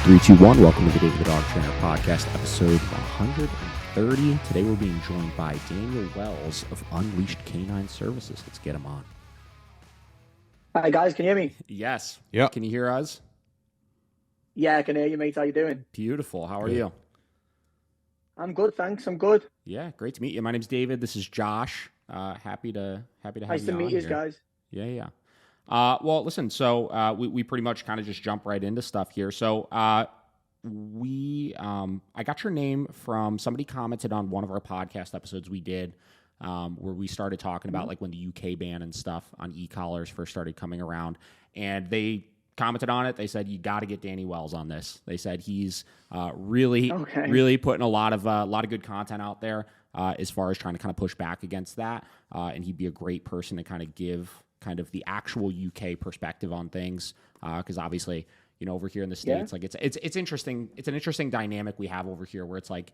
3, 2, 1. Welcome to the David the Dog Trainer Podcast, episode 130. Today we're being joined by Daniel Wells of Unleashed Canine Services. Let's get him on. Hi guys, can you hear me? Yes. Yeah. Can you hear us? Yeah, I can hear you, mate. How you doing? Beautiful. How are you? I'm good, thanks. I'm good. Yeah, great to meet you. My name's David. This is Josh. Happy to have Nice you to meet on you here. guys. Yeah. Well, listen, so we pretty much kind of just jump right into stuff here. So I got your name from somebody commented on one of our podcast episodes we did where we started talking about like when the UK ban and stuff on e-collars first started coming around, and they commented on it. They said, you got to get Danny Wells on this. They said he's really putting a lot of good content out there as far as trying to kind of push back against that, and he'd be a great person to kind of give kind of the actual UK perspective on things, because obviously, you know, over here in the States, like it's interesting. It's an interesting dynamic we have over here where it's like,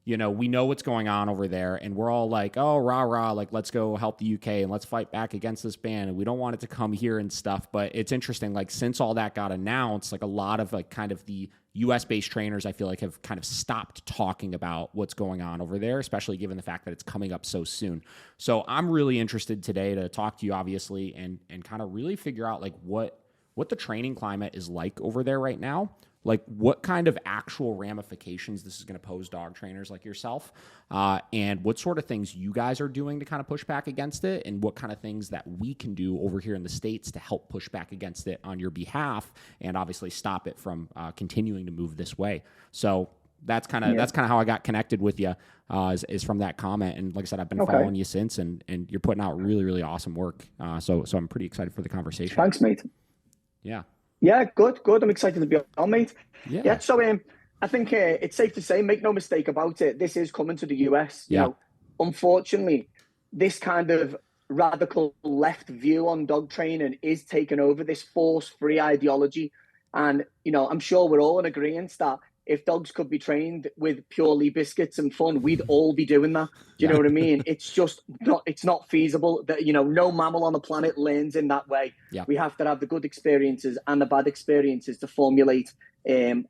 you know, we know what's going on over there and we're all like, oh, rah, like, let's go help the UK and let's fight back against this ban. And we don't want it to come here and stuff. But it's interesting, like, since all that got announced, like a lot of like kind of the US based trainers, I feel like have kind of stopped talking about what's going on over there, especially given the fact that it's coming up so soon. So I'm really interested today to talk to you, obviously, and kind of really figure out like what the training climate is like over there right now. Like what kind of actual ramifications this is going to pose dog trainers like yourself, and what sort of things you guys are doing to kind of push back against it, and what kind of things that we can do over here in the States to help push back against it on your behalf, and obviously stop it from continuing to move this way. So that's kind of how I got connected with you, is from that comment. And like I said, I've been following you since, and you're putting out really awesome work. So I'm pretty excited for the conversation. Thanks, mate. Yeah. Yeah, good. I'm excited to be on, mate. Yeah. So I think it's safe to say, make no mistake about it, this is coming to the US. You know, unfortunately, this kind of radical left view on dog training is taking over, this force-free ideology. And, you know, I'm sure we're all in agreement that if dogs could be trained with purely biscuits and fun, we'd all be doing that. Do you know what I mean? It's just not feasible. That, you know, no mammal on the planet learns in that way. Yeah. We have to have the good experiences and the bad experiences to formulate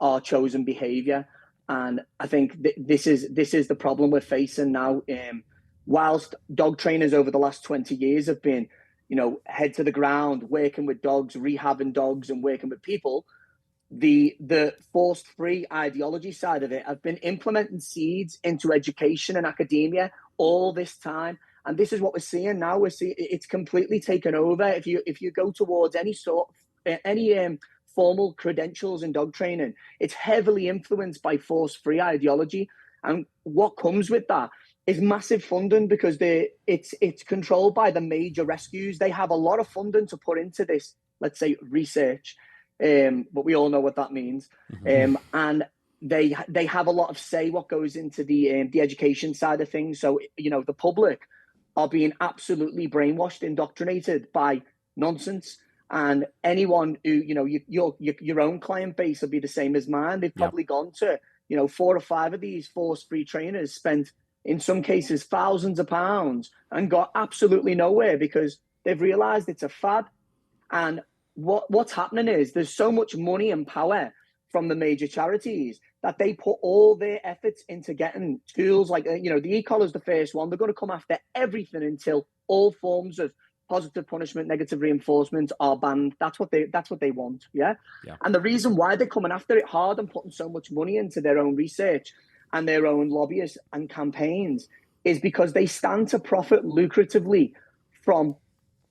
our chosen behavior. And I think this is the problem we're facing now. Whilst dog trainers over the last 20 years have been, you know, head to the ground, working with dogs, rehabbing dogs and working with people, the force-free ideology side of it have been implementing seeds into education and academia all this time, and this is what we're seeing now. We're seeing it's completely taken over. If you go towards any formal credentials in dog training, it's heavily influenced by force-free ideology, and what comes with that is massive funding, because it's controlled by the major rescues. They have a lot of funding to put into this, let's say, research. But we all know what that means. And they have a lot of say what goes into the education side of things. So, you know, the public are being absolutely brainwashed, indoctrinated by nonsense. And anyone who, you know, your own client base will be the same as mine. They've probably gone to, you know, 4 or 5 of these force-free trainers, spent in some cases thousands of pounds, and got absolutely nowhere because they've realized it's a fad. And what's happening is there's so much money and power from the major charities that they put all their efforts into getting tools like, you know, the e-collar is the first one. They're going to come after everything until all forms of positive punishment, negative reinforcement are banned. That's what they want. Yeah. And the reason why they're coming after it hard and putting so much money into their own research and their own lobbyists and campaigns is because they stand to profit lucratively from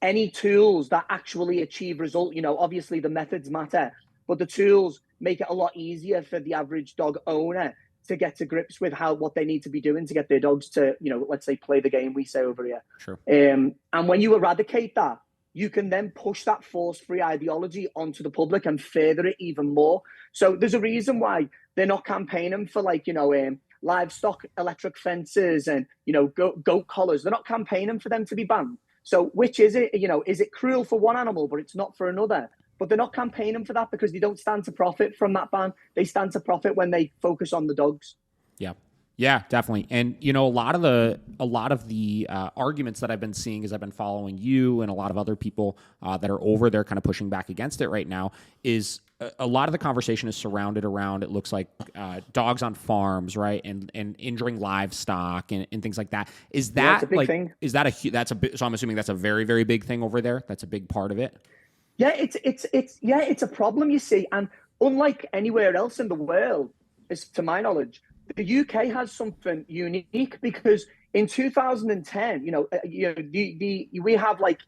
any tools that actually achieve result. You know, obviously the methods matter, but the tools make it a lot easier for the average dog owner to get to grips with what they need to be doing to get their dogs to, you know, let's say, play the game we say over here. Sure. And when you eradicate that, you can then push that force-free ideology onto the public and further it even more. So there's a reason why they're not campaigning for, like, you know, livestock electric fences and, you know, goat collars. They're not campaigning for them to be banned. So which is it? You know, is it cruel for one animal, but it's not for another? But they're not campaigning for that because they don't stand to profit from that ban. They stand to profit when they focus on the dogs. Yeah, definitely. And, you know, a lot of the arguments that I've been seeing as I've been following you and a lot of other people that are over there kind of pushing back against it right now is a lot of the conversation is surrounded around, it looks like, dogs on farms, right, and injuring livestock and things like that. Is that a big thing. Is that so I'm assuming that's a very, very big thing over there. That's a big part of it. Yeah, it's a problem, you see, and unlike anywhere else in the world, as to my knowledge, the UK has something unique because in 2010, we have like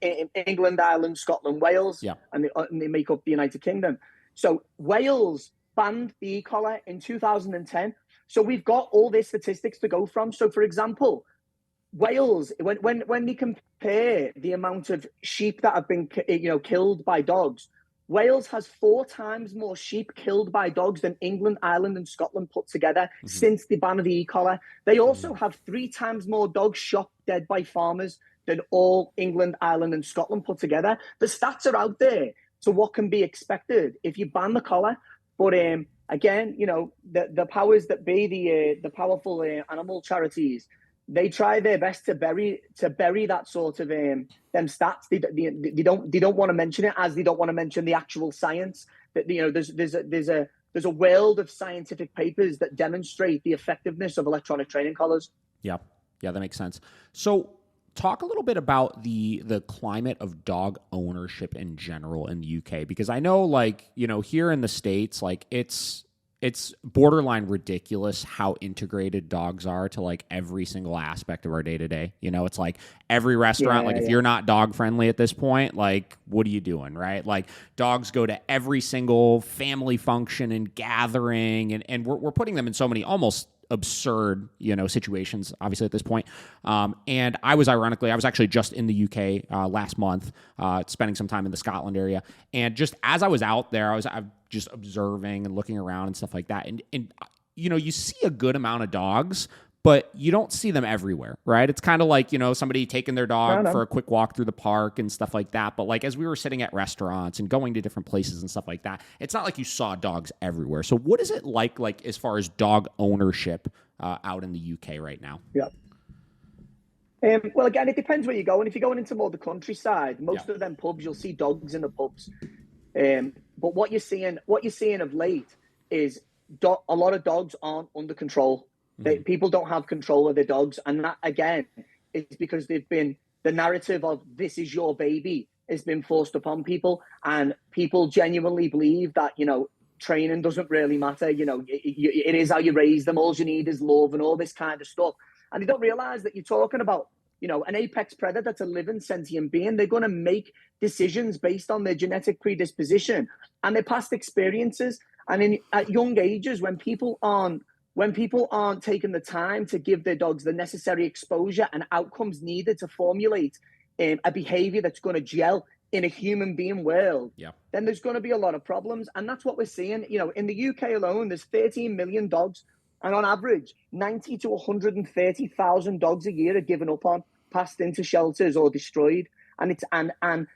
England, Ireland, Scotland, Wales, and they make up the United Kingdom. So Wales banned the e-collar in 2010. So we've got all these statistics to go from. So, for example, Wales, when they compare the amount of sheep that have been killed by dogs, Wales has 4 times more sheep killed by dogs than England, Ireland, and Scotland put together since the ban of the e-collar. They also have 3 times more dogs shot dead by farmers than all England, Ireland, and Scotland put together. The stats are out there to what can be expected if you ban the collar. But again, the powers that be, the powerful animal charities, they try their best to bury that sort of them stats. They don't want to mention it, as they don't want to mention the actual science. That there's a world of scientific papers that demonstrate the effectiveness of electronic training collars. Yeah, that makes sense. So, talk a little bit about the climate of dog ownership in general in the UK, because I know, here in the States, it's borderline ridiculous how integrated dogs are to every single aspect of our day to day. It's like every restaurant, if you're not dog friendly at this point, what are you doing, right? Dogs go to every single family function and gathering, and we're putting them in so many almost absurd, situations, obviously at this point. And I was actually just in the UK last month, spending some time in the Scotland area. And just as I was out there, I'm just observing and looking around and stuff like that. And you see a good amount of dogs, but you don't see them everywhere, right? It's kind of like, somebody taking their dog for a quick walk through the park and stuff like that. But as we were sitting at restaurants and going to different places and stuff like that, it's not like you saw dogs everywhere. So what is it like as far as dog ownership out in the UK right now? Yeah. Well, again, it depends where you're going. If you're going into more the countryside, most of them pubs, you'll see dogs in the pubs. But what you're seeing of late is a lot of dogs aren't under control. People don't have control of their dogs, and that again is because the narrative of this is your baby has been forced upon people, and people genuinely believe that training doesn't really matter. It is how you raise them. All you need is love and all this kind of stuff, and they don't realize that you're talking about an apex predator that's a living sentient being. They're going to make decisions based on their genetic predisposition and their past experiences, and at young ages when people aren't taking the time to give their dogs the necessary exposure and outcomes needed to formulate a behavior that's going to gel in a human being world, then there's going to be a lot of problems. And that's what we're seeing. In the UK alone, there's 13 million dogs. And on average, 90 to 130,000 dogs a year are given up on, passed into shelters or destroyed. And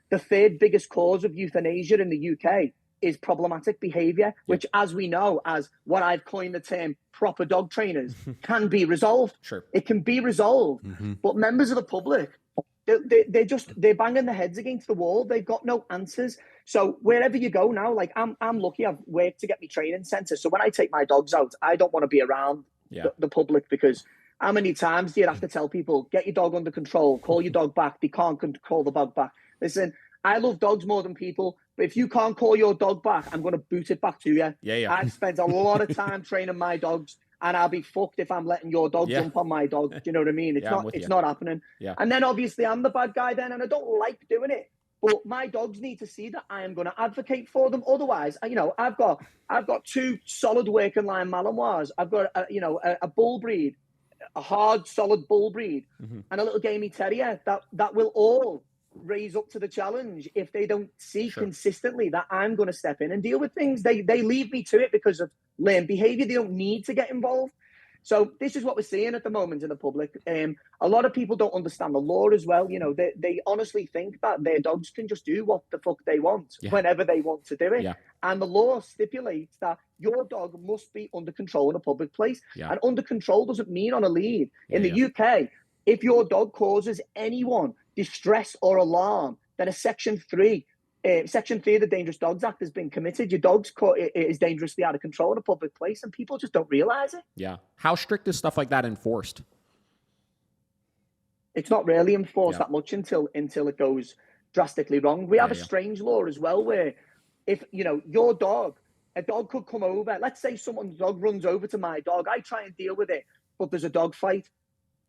the third biggest cause of euthanasia in the UK is problematic behavior, which, as we know, as what I've coined the term proper dog trainers, can be resolved. Sure. It can be resolved. But members of the public, they're banging their heads against the wall. They've got no answers. So wherever you go now, I'm lucky, I've worked to get me training centre. So when I take my dogs out, I don't want to be around the public, because how many times do you have to tell people, get your dog under control, call your dog back? They can't call the dog back. Listen, I love dogs more than people, but if you can't call your dog back, I'm going to boot it back to you. I've spent a lot of time training my dogs, and I'll be fucked if I'm letting your dog jump on my dog. Do you know what I mean? It's not happening. And then obviously I'm the bad guy then, and I don't like doing it. But my dogs need to see that I am going to advocate for them. Otherwise, I've got 2 solid working line Malinois. I've got a bull breed, a hard, solid bull breed, and a little gamey terrier that will all raise up to the challenge if they don't see consistently that I'm going to step in and deal with things. They leave me to it because of learned behavior. They don't need to get involved. So this is what we're seeing at the moment in the public. A lot of people don't understand the law as well. They honestly think that their dogs can just do what the fuck they want whenever they want to do it. And the law stipulates that your dog must be under control in a public place. And under control doesn't mean on a lead. In the UK, if your dog causes anyone distress or alarm, then a Section 3 Section 3 of the Dangerous Dogs Act has been committed. Your dog's is dangerously out of control in a public place, and people just don't realize it. Yeah. How strict is stuff like that enforced? It's not really enforced that much until it goes drastically wrong. We have a strange law as well, where if your dog, a dog could come over. Let's say someone's dog runs over to my dog. I try and deal with it, but there's a dog fight.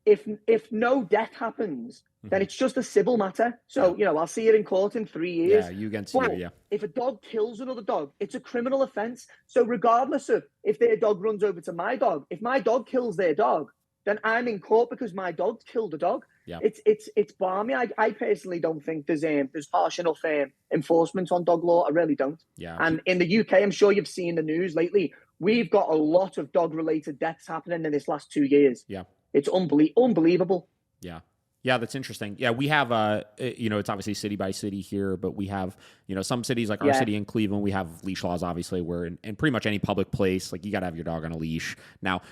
If no death happens, then it's just a civil matter. So, I'll see it in court in 3 years. Yeah, you against you, yeah. If a dog kills another dog, it's a criminal offense. So regardless of if their dog runs over to my dog, if my dog kills their dog, then I'm in court because my dog killed a dog. Yeah. It's balmy. I personally don't think there's harsh enough enforcement on dog law. I really don't. Yeah. And in the UK, I'm sure you've seen the news lately. We've got a lot of dog-related deaths happening in this last 2 years. Yeah. It's unbelievable. Yeah. Yeah, that's interesting. Yeah, we have, it's obviously city by city here, but we have, some cities like our city in Cleveland, we have leash laws, obviously, where in pretty much any public place, like you got to have your dog on a leash. Now,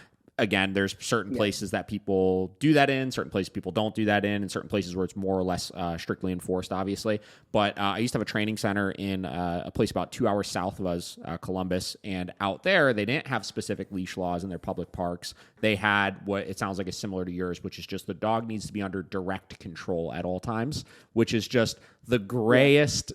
again, there's certain places that people do that in, certain places people don't do that in, and certain places where it's more or less strictly enforced, obviously. But I used to have a training center in a place about 2 hours south of us, Columbus, and out there, they didn't have specific leash laws in their public parks. They had what it sounds like is similar to yours, which is just the dog needs to be under direct control at all times, which is just the grayest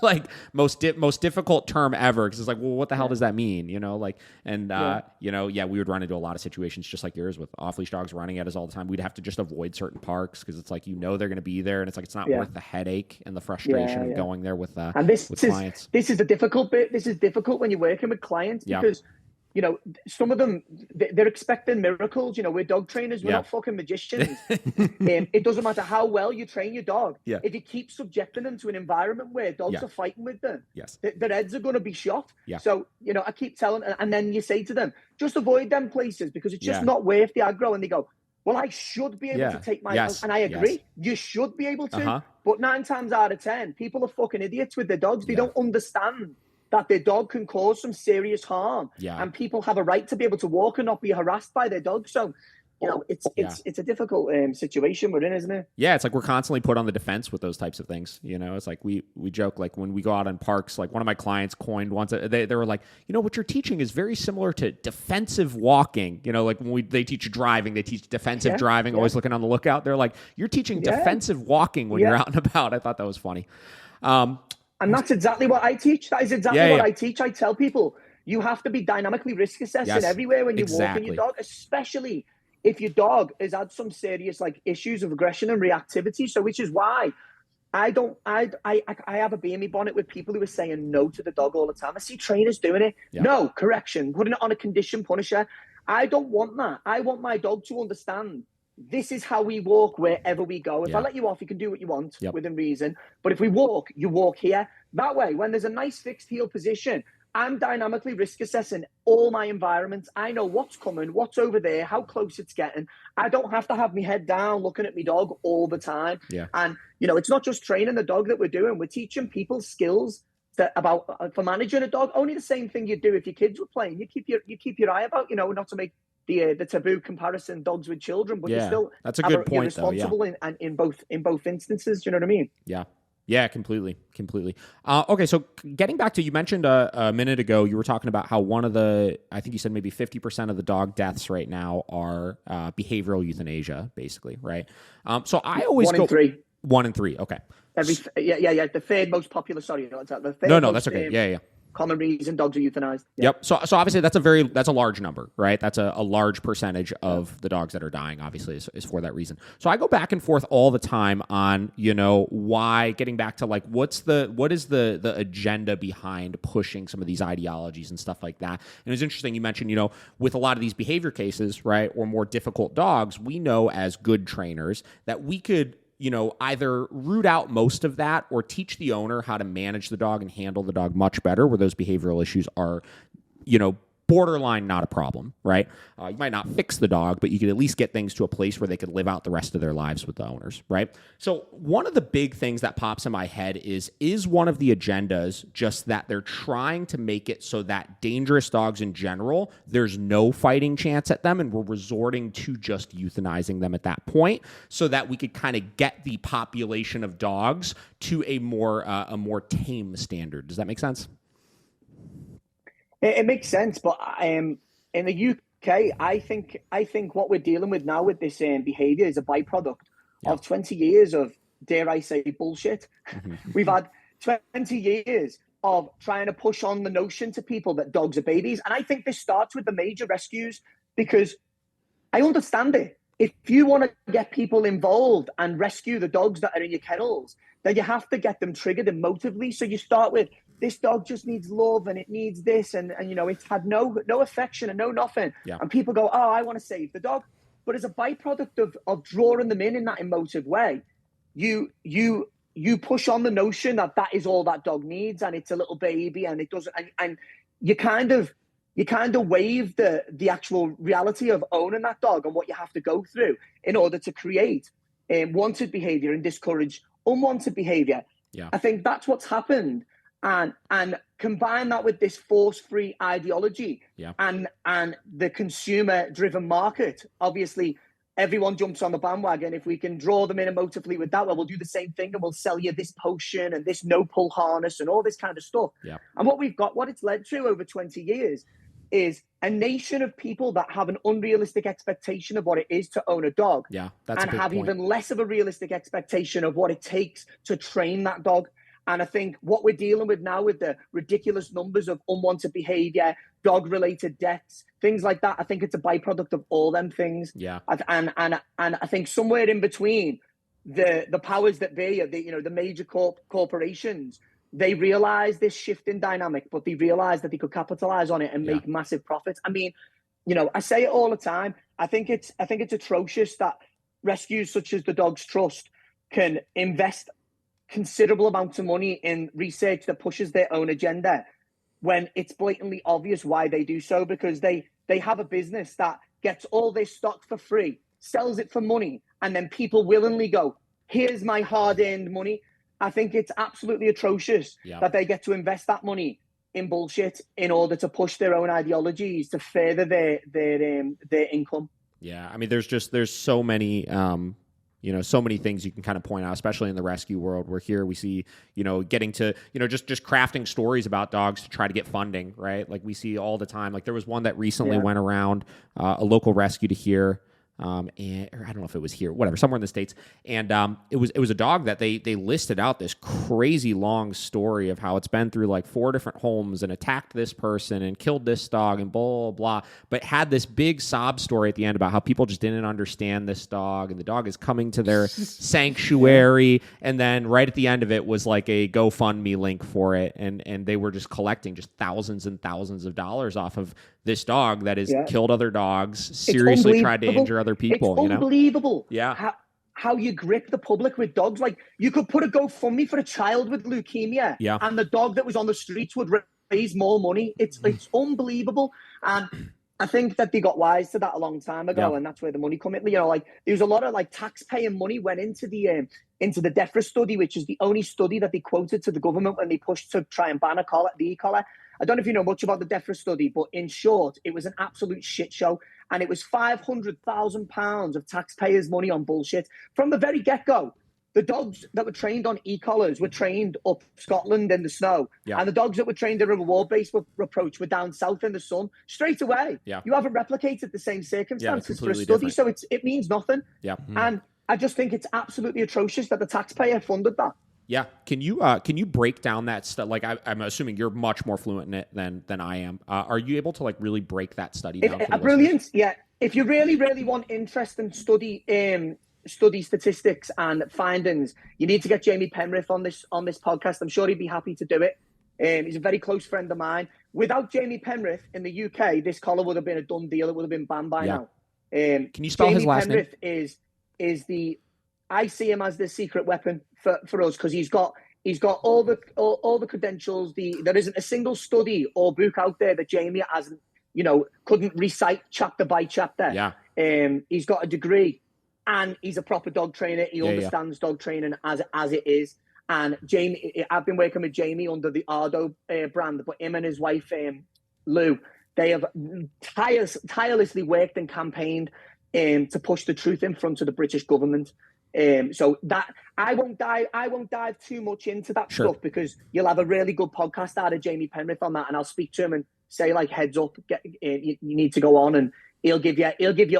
like most difficult term ever, because it's like, well, what the hell does that mean? We would run into a lot of situations just like yours with off-leash dogs running at us all the time. We'd have to just avoid certain parks because it's like, they're going to be there, and it's like, it's not worth the headache and the frustration of going there with clients. This is the difficult bit. This is difficult when you're working with clients because some of them, they're expecting miracles. We're dog trainers. We're not fucking magicians. It doesn't matter how well you train your dog. Yeah. If you keep subjecting them to an environment where dogs are fighting with them, yes, their heads are going to be shot. Yeah. So, I keep telling, and then you say to them, just avoid them places because it's just not worth the aggro. And they go, well, I should be able to take my dog. And I agree. You should be able to. But 9 times out of 10, people are fucking idiots with their dogs. They don't understand that their dog can cause some serious harm, and people have a right to be able to walk and not be harassed by their dog. So, it's a difficult situation we're in, isn't it? Yeah, it's like we're constantly put on the defense with those types of things. It's like we joke, like when we go out in parks, like one of my clients coined once, they were like, what you're teaching is very similar to defensive walking. Like when they teach driving, they teach defensive driving, always looking on the lookout. They're like, you're teaching defensive walking when you're out and about. I thought that was funny. And that's exactly what I teach. That is exactly what I teach. I tell people, you have to be dynamically risk assessing everywhere when you're walking your dog, especially if your dog has had some serious issues of aggression and reactivity. So, which is why I have a BME bonnet with people who are saying no to the dog all the time. I see trainers doing it. Yeah. No, correction, putting it on a condition punisher. I don't want that. I want my dog to understand this is how we walk wherever we go. If I let you off, you can do what you want within reason. But if we walk, you walk here. That way, when there's a nice fixed heel position, I'm dynamically risk assessing all my environments. I know what's coming, what's over there, how close it's getting. I don't have to have my head down looking at my dog all the time. Yeah. And, it's not just training the dog that we're doing. We're teaching people skills for managing a dog. Only the same thing you'd do if your kids were playing. You keep your eye about, not to make the taboo comparison dogs with children, but that's a good point. You're responsible in both instances. Do you know what I mean? Yeah, completely. Okay, so getting back to, you mentioned a minute ago, you were talking about how I think you said maybe 50% of the dog deaths right now are behavioral euthanasia, basically, right? So I always 1 in 3. 1 in 3. Okay. The third most popular. Sorry, the third. No, that's okay. Yeah. Common reason dogs are euthanized. Yep. So obviously that's a large number, right? That's a large percentage of the dogs that are dying, obviously, is for that reason. So I go back and forth all the time on, why, getting back to what is the agenda behind pushing some of these ideologies and stuff like that. And it was interesting, you mentioned, with a lot of these behavior cases, right, or more difficult dogs, we know as good trainers that we could either root out most of that or teach the owner how to manage the dog and handle the dog much better where those behavioral issues are, borderline not a problem, right? You might not fix the dog, but you could at least get things to a place where they could live out the rest of their lives with the owners, right? So one of the big things that pops in my head is one of the agendas just that they're trying to make it so that dangerous dogs in general, there's no fighting chance at them, and we're resorting to just euthanizing them at that point so that we could kind of get the population of dogs to a more tame standard. Does that make sense? It makes sense, but in the UK, I think what we're dealing with now with this behaviour is a byproduct of 20 years of, dare I say, bullshit. We've had 20 years of trying to push on the notion to people that dogs are babies, and I think this starts with the major rescues, because I understand it. If you want to get people involved and rescue the dogs that are in your kennels, then you have to get them triggered emotively. So you start with, this dog just needs love and it needs this, and you know, it's had no affection and no nothing. Yeah. And people go, oh, I want to save the dog. But as a byproduct of drawing them in that emotive way, you push on the notion that is all that dog needs, and it's a little baby, and it doesn't, and you kind of waive the actual reality of owning that dog and what you have to go through in order to create wanted behavior and discourage unwanted behavior. Yeah. I think that's what's happened. And combine that with this force-free ideology and the consumer-driven market. Obviously, everyone jumps on the bandwagon. If we can draw them in emotively with that, well, we'll do the same thing, and we'll sell you this potion and this no-pull harness and all this kind of stuff. Yeah. And what it's led to over 20 years is a nation of people that have an unrealistic expectation of what it is to own a dog. Yeah, that's and have even less of a realistic expectation of what it takes to train that dog. And I think what we're dealing with now with the ridiculous numbers of unwanted behavior, dog-related deaths, things like that, I think it's a byproduct of all them things. Yeah. And I think somewhere in between, the powers that be, the major corporations, they realize this shift in dynamic, but they realize that they could capitalize on it and make massive profits. I mean, I say it all the time. I think it's atrocious that rescues such as the Dogs Trust can invest considerable amounts of money in research that pushes their own agenda when it's blatantly obvious why they do so, because they have a business that gets all this stock for free, sells it for money, and then people willingly go, here's my hard-earned money. I think it's absolutely atrocious that they get to invest that money in bullshit in order to push their own ideologies to further their income. Yeah, I mean, there's so many so many things you can kind of point out, especially in the rescue world. Where here we see, getting to, just crafting stories about dogs to try to get funding, right? Like we see all the time. Like there was one that recently went around, a local rescue to here. Or I don't know if it was here, whatever, somewhere in the States. And it was a dog that they listed out this crazy long story of how it's been through like 4 different homes and attacked this person and killed this dog and blah, blah, blah. But had this big sob story at the end about how people just didn't understand this dog, and the dog is coming to their sanctuary. And then right at the end of it was like a GoFundMe link for it. And they were just collecting just thousands and thousands of dollars off of this dog that has killed other dogs, seriously tried to injure other people. It's unbelievable. How you grip the public with dogs. Like you could put a GoFundMe for a child with leukemia, and the dog that was on the streets would raise more money. It's unbelievable. And I think that they got wise to that a long time ago, and that's where the money come in. Like there was a lot of like taxpayer money went into the DEFRA study, which is the only study that they quoted to the government when they pushed to try and ban the ECollar. I don't know if you know much about the DEFRA study, but in short, it was an absolute shit show. And it was £500,000 of taxpayers' money on bullshit. From the very get-go, the dogs that were trained on e-collars were trained up Scotland in the snow. Yeah. And the dogs that were trained in a reward-based approach were down south in the sun. Straight away, you haven't replicated the same circumstances for a study, different. So it means nothing. Yeah. And I just think it's absolutely atrocious that the taxpayer funded that. Yeah, can you break down that stuff? Like I'm assuming you're much more fluent in it than I am. Are you able to like really break that study down? Brilliant. Yeah, if you really want interest and study statistics and findings, you need to get Jamie Penrith on this podcast. I'm sure he'd be happy to do it. He's a very close friend of mine. Without Jamie Penrith in the UK, this collar would have been a done deal. It would have been banned by now. Can you spell his last name? Penrith is the, I see him as the secret weapon for us, because he's got all the credentials. There isn't a single study or book out there that Jamie hasn't couldn't recite chapter by chapter. Yeah. He's got a degree, and he's a proper dog trainer. He understands dog training as it is. And Jamie, I've been working with Jamie under the Ardo brand, but him and his wife, Lou, they have tirelessly worked and campaigned to push the truth in front of the British government. So that I won't dive too much into that stuff, because you'll have a really good podcast out of Jamie Penrith on that, and I'll speak to him and say, like, heads up, you need to go on, and he'll give you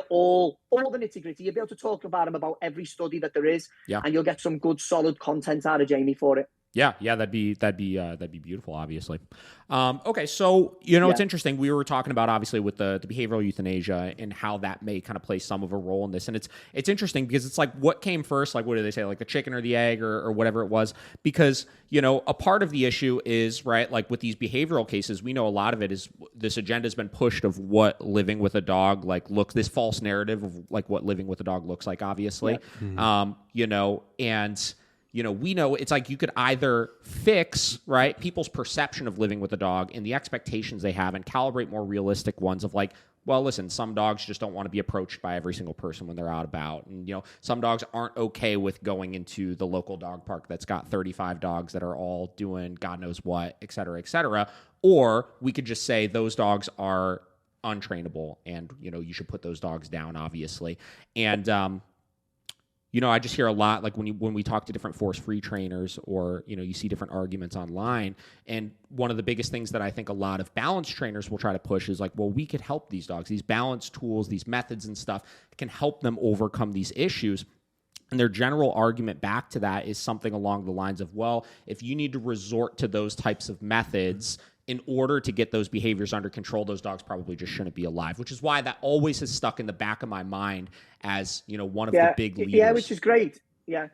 all the nitty gritty. You'll be able to talk about him about every study that there is, and you'll get some good solid content out of Jamie for it. Yeah, that'd be beautiful, obviously. Okay, so it's interesting. We were talking about, obviously, with the behavioral euthanasia and how that may kind of play some of a role in this, and it's interesting because it's like, what came first? Like, what do they say? Like the chicken or the egg, or whatever it was? Because a part of the issue is, right, like with these behavioral cases, we know a lot of it is this agenda has been pushed of what living with a dog this false narrative of like what living with a dog looks like, obviously. And we know it's like you could either fix, right, people's perception of living with a dog and the expectations they have, and calibrate more realistic ones of like, well, listen, some dogs just don't want to be approached by every single person when they're out about. And, some dogs aren't okay with going into the local dog park that's got 35 dogs that are all doing God knows what, et cetera, et cetera. Or we could just say those dogs are untrainable and, you should put those dogs down, obviously. And, I just hear a lot, like when we talk to different force-free trainers, or, you see different arguments online. And one of the biggest things that I think a lot of balance trainers will try to push is like, well, we could help these dogs. These balance tools, these methods and stuff can help them overcome these issues. And their general argument back to that is something along the lines of, well, if you need to resort to those types of methods in order to get those behaviors under control, those dogs probably just shouldn't be alive, which is why that always has stuck in the back of my mind as, one of the big leaders. Yeah, which is great. Yeah.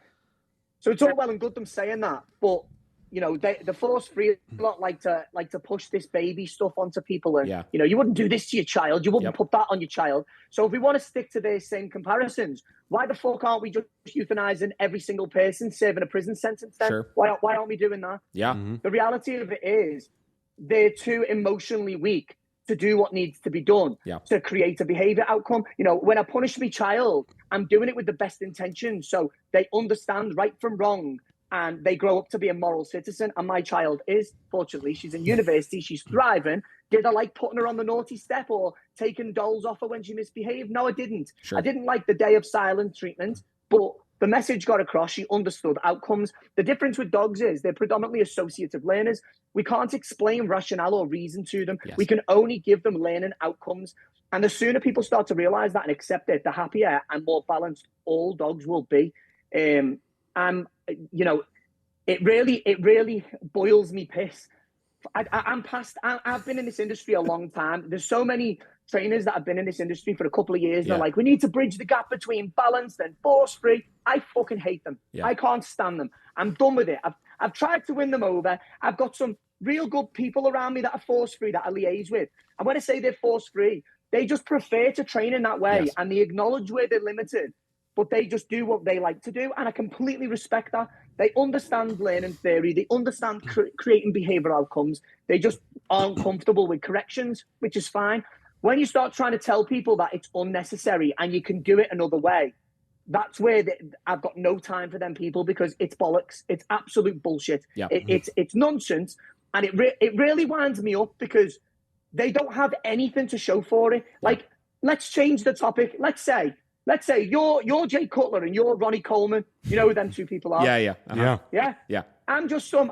So it's all well and good them saying that, but the force free a lot like to push this baby stuff onto people, and you wouldn't do this to your child, you wouldn't put that on your child. So if we want to stick to these same comparisons, why the fuck aren't we just euthanizing every single person serving a prison sentence then? Sure. Why aren't we doing that? Yeah. Mm-hmm. The reality of it is they're too emotionally weak to do what needs to be done to create a behavior outcome. When I punish my child, I'm doing it with the best intentions, so they understand right from wrong, and they grow up to be a moral citizen. And my child is, fortunately, she's in university, she's thriving. Did I like putting her on the naughty step or taking dolls off her when she misbehaved? No, I didn't. Sure. I didn't like the day of silent treatment, but the message got across. She understood outcomes. The difference with dogs is they're predominantly associative learners. We can't explain rationale or reason to them. Yes. We can only give them learning outcomes. And the sooner people start to realize that and accept it, the happier and more balanced all dogs will be. It really boils me piss. I've been in this industry a long time. There's so many trainers that have been in this industry for a couple of years. They're like, we need to bridge the gap between balanced and force-free. I fucking hate them. I can't stand them. I'm done with it. I've tried to win them over. I've got some real good people around me that are force-free that I liaise with. And when I say they're force-free, they just prefer to train in that way. Yes. And they acknowledge where they're limited, but they just do what they like to do. And I completely respect that. They understand learning theory. They understand creating behavioral outcomes. They just aren't comfortable with corrections, which is fine. When you start trying to tell people that it's unnecessary and you can do it another way, that's where I've got no time for them people, because it's bollocks. It's absolute bullshit. Yeah. It's nonsense. And it really winds me up, because they don't have anything to show for it. Like, let's change the topic. Let's say you're Jay Cutler and you're Ronnie Coleman. You know who them two people are? Yeah. Uh-huh. Yeah. I'm just some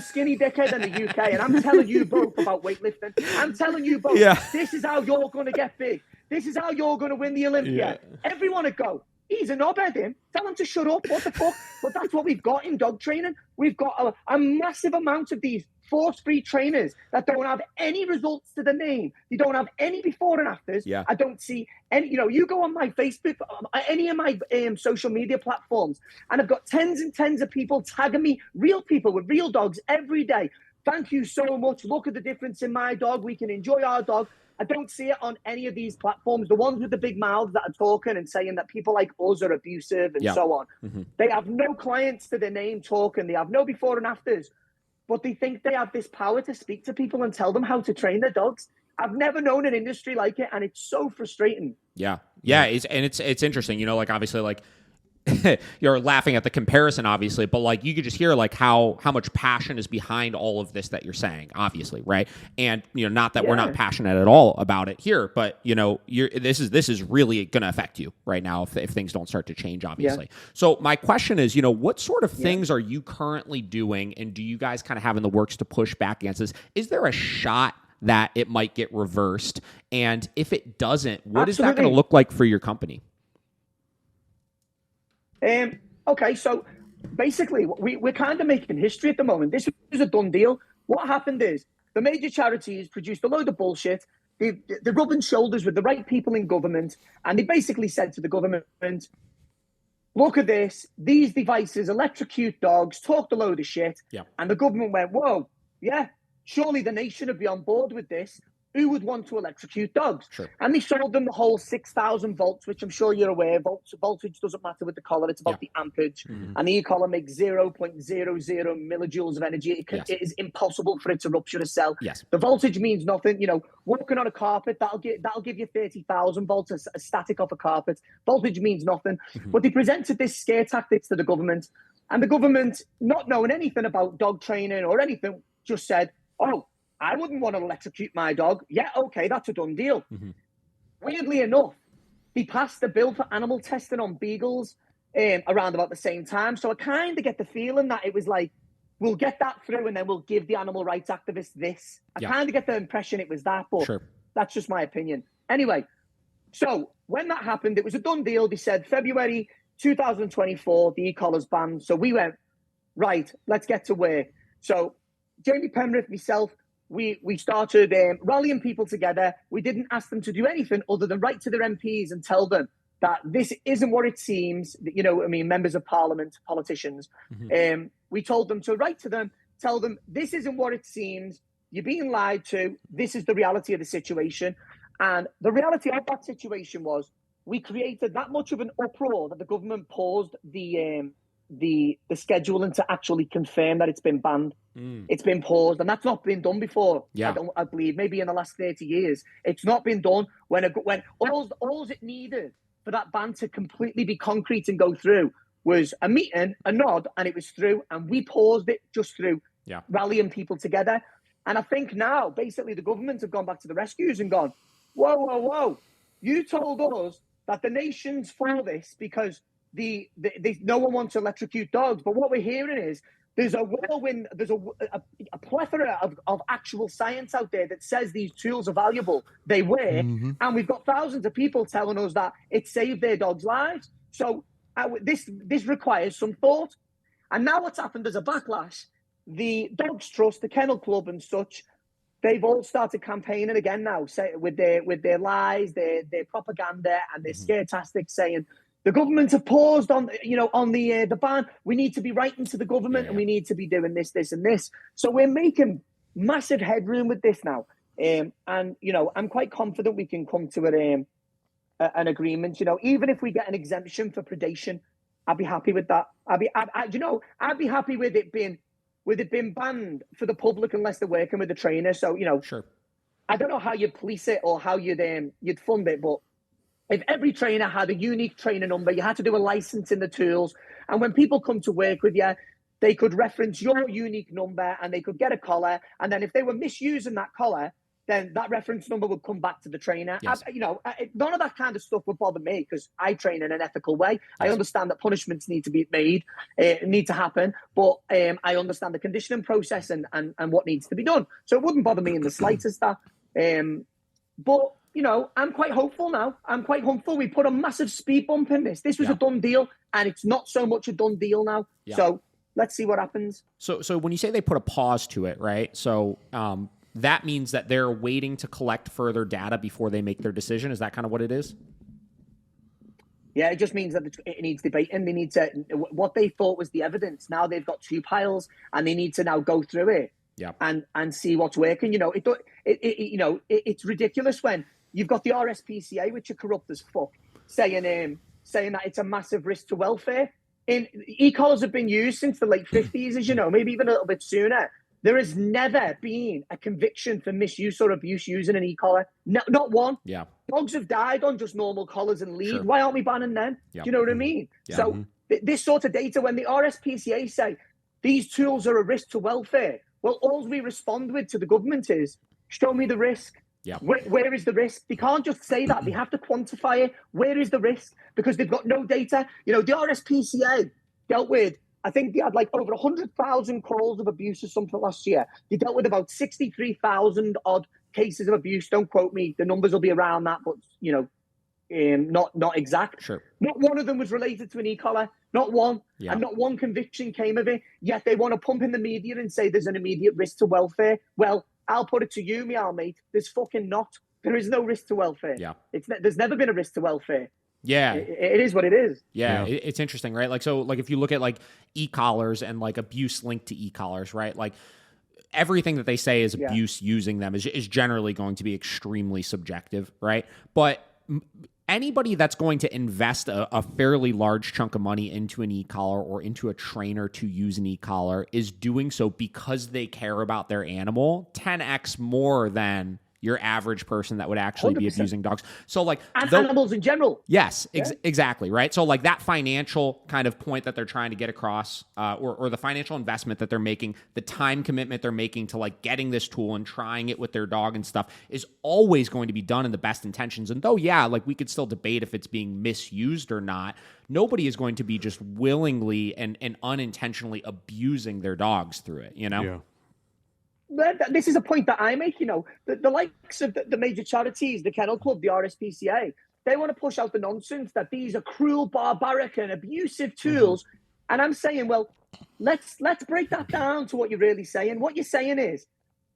skinny dickhead in the UK, and I'm telling you both about weightlifting. I'm telling you both, this is how you're going to get big. This is how you're going to win the Olympia. Everyone would go, he's a knobhead, him. Tell him to shut up. What the fuck? But that's what we've got in dog training. We've got a massive amount of these force-free trainers that don't have any results to the name. They don't have any before and afters. Yeah. I don't see any, you go on my Facebook, any of my social media platforms, and I've got tens and tens of people tagging me, real people with real dogs every day. Thank you so much. Look at the difference in my dog. We can enjoy our dog. I don't see it on any of these platforms. The ones with the big mouths that are talking and saying that people like us are abusive and so on. Mm-hmm. They have no clients to their name talking. They have no before and afters. But they think they have this power to speak to people and tell them how to train their dogs. I've never known an industry like it, and it's so frustrating. Yeah. It's interesting, like obviously like you're laughing at the comparison, obviously, but like you could just hear like how much passion is behind all of this that you're saying, obviously, right? And not that we're not passionate at all about it here, but this is really going to affect you right now if things don't start to change, obviously. So my question is, what sort of things are you currently doing, and do you guys kind of have in the works to push back against this? Is there a shot that it might get reversed? And if it doesn't, what is that going to look like for your company? Okay, so basically we're kind of making history at the moment. This is a done deal. What happened is the major charities produced a load of bullshit. They're rubbing shoulders with the right people in government, and they basically said to the government, look at this, these devices electrocute dogs, talked a load of shit. Yeah. And the government went, whoa, yeah, surely the nation would be on board with this. Who would want to electrocute dogs? Sure. And they sold them the whole 6,000 volts, which I'm sure you're aware. Voltage doesn't matter with the collar. It's about the ampage. Mm-hmm. And the ECollar makes 0.00 millijoules of energy. It is impossible for it to rupture a cell. Yes. The voltage means nothing. Walking on a carpet, that'll give you 30,000 volts, a static off a carpet. Voltage means nothing. Mm-hmm. But they presented this scare tactics to the government. And the government, not knowing anything about dog training or anything, just said, oh, I wouldn't want to electrocute my dog. Yeah, okay, that's a done deal. Mm-hmm. Weirdly enough, they passed the bill for animal testing on beagles around about the same time. So I kind of get the feeling that it was like, we'll get that through and then we'll give the animal rights activists this. I kind of get the impression it was that, but that's just my opinion. Anyway, so when that happened, it was a done deal. They said February 2024, the e-collar's banned. So we went, right, let's get to work. So Jamie Penrith, myself, we started rallying people together. We didn't ask them to do anything other than write to their MPs and tell them that this isn't what it seems. Members of parliament, politicians. Mm-hmm. We told them to write to them, tell them this isn't what it seems. You're being lied to. This is the reality of the situation. And the reality of that situation was we created that much of an uproar that the government paused the scheduling to actually confirm that it's been banned. It's been paused, and that's not been done before. I believe maybe in the last 30 years, it's not been done. When all it needed for that ban to completely be concrete and go through was a meeting, a nod, and it was through. And we paused it just through rallying people together. And I think now, basically, the government have gone back to the rescues and gone, whoa! You told us that the nation's for this because no one wants to electrocute dogs, but what we're hearing is there's a whirlwind, there's a plethora of actual science out there that says these tools are valuable. They work, and we've got thousands of people telling us that it saved their dogs' lives. So this requires some thought. And now what's happened is a backlash. The Dogs Trust, the Kennel Club, and such, they've all started campaigning again now, with their lies, their propaganda, and their scare-tastic saying, the government have paused on the ban. We need to be writing to the government and we need to be doing this, and this. So we're making massive headroom with this now. And I'm quite confident we can come to an agreement. Even if we get an exemption for predation, I'd be happy with that. I'd be happy with it being banned for the public unless they're working with the trainer. So, sure. I don't know how you'd police it or how you'd fund it, but if every trainer had a unique trainer number, you had to do a license in the tools. And when people come to work with you, they could reference your unique number and they could get a collar. And then if they were misusing that collar, then that reference number would come back to the trainer. Yes. None of that kind of stuff would bother me because I train in an ethical way. Yes. I understand that punishments need to be made, need to happen, but I understand the conditioning process and what needs to be done. So it wouldn't bother me in the slightest that. But I'm quite hopeful now. I'm quite hopeful. We put a massive speed bump in this. This was a done deal, and it's not so much a done deal now. Yeah. So let's see what happens. So when you say they put a pause to it, right? So that means that they're waiting to collect further data before they make their decision. Is that kind of what it is? Yeah, it just means that it needs debating. They need to, what they thought was the evidence. Now they've got two piles, and they need to now go through it. Yeah. And see what's working. It's ridiculous when you've got the RSPCA, which are corrupt as fuck, saying that it's a massive risk to welfare. E-collars have been used since the late 50s, as you know, maybe even a little bit sooner. There has never been a conviction for misuse or abuse using an e-collar. No, not one. Yeah. Dogs have died on just normal collars and lead. Sure. Why aren't we banning them? Yep. Do you know what I mean? Yeah. So this sort of data, when the RSPCA say these tools are a risk to welfare, well, all we respond with to the government is, show me the risk. Yeah. Where is the risk? They can't just say that. They have to quantify it. Where is the risk? Because they've got no data. You know, the RSPCA dealt with, I think they had like over 100,000 calls of abuse or something last year. They dealt with about 63,000 odd cases of abuse. Don't quote me. The numbers will be around that, but, you know, not exact. Sure. Not one of them was related to an e-collar. Not one. Yeah. And not one conviction came of it. Yet they want to pump in the media and say there's an immediate risk to welfare. Well, I'll put it to you, me old mate. There's fucking not. There is no risk to welfare. Yeah. There's never been a risk to welfare. Yeah. It is what it is. Yeah. It's interesting, right? Like, so like if you look at like e-collars and like abuse linked to e-collars, right? Like everything that they say is abuse using them is generally going to be extremely subjective, right? But anybody that's going to invest a fairly large chunk of money into an e-collar or into a trainer to use an e-collar is doing so because they care about their animal 10x more than your average person that would actually 100%. Be abusing dogs. So like animals in general. Yes, exactly. Right. So like that financial kind of point that they're trying to get across, or the financial investment that they're making, the time commitment they're making to like getting this tool and trying it with their dog and stuff is always going to be done in the best intentions. And though, like we could still debate if it's being misused or not, nobody is going to be just willingly and unintentionally abusing their dogs through it, you know? Yeah. This is a point that I make, you know, the likes of the major charities, the Kennel Club, the RSPCA, they want to push out the nonsense that these are cruel, barbaric and abusive tools. And I'm saying, well, let's break that down to what you're really saying. What you're saying is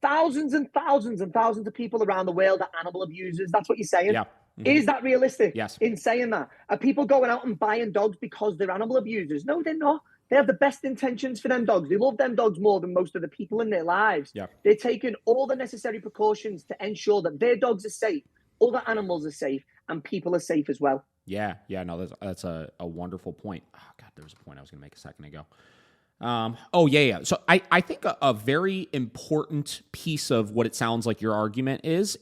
thousands and thousands and thousands of people around the world are animal abusers. That's what you're saying. Yeah. Is that realistic? Yes. In saying that? Are people going out and buying dogs because they're animal abusers? No, they're not. They have the best intentions for them dogs. They love them dogs more than most of the people in their lives. Yeah. They're taking all the necessary precautions to ensure that their dogs are safe, other animals are safe, and people are safe as well. Yeah. No, that's a wonderful point. Oh, God, there was a point I was going to make a second ago. So I think a very important piece of what it sounds like your argument is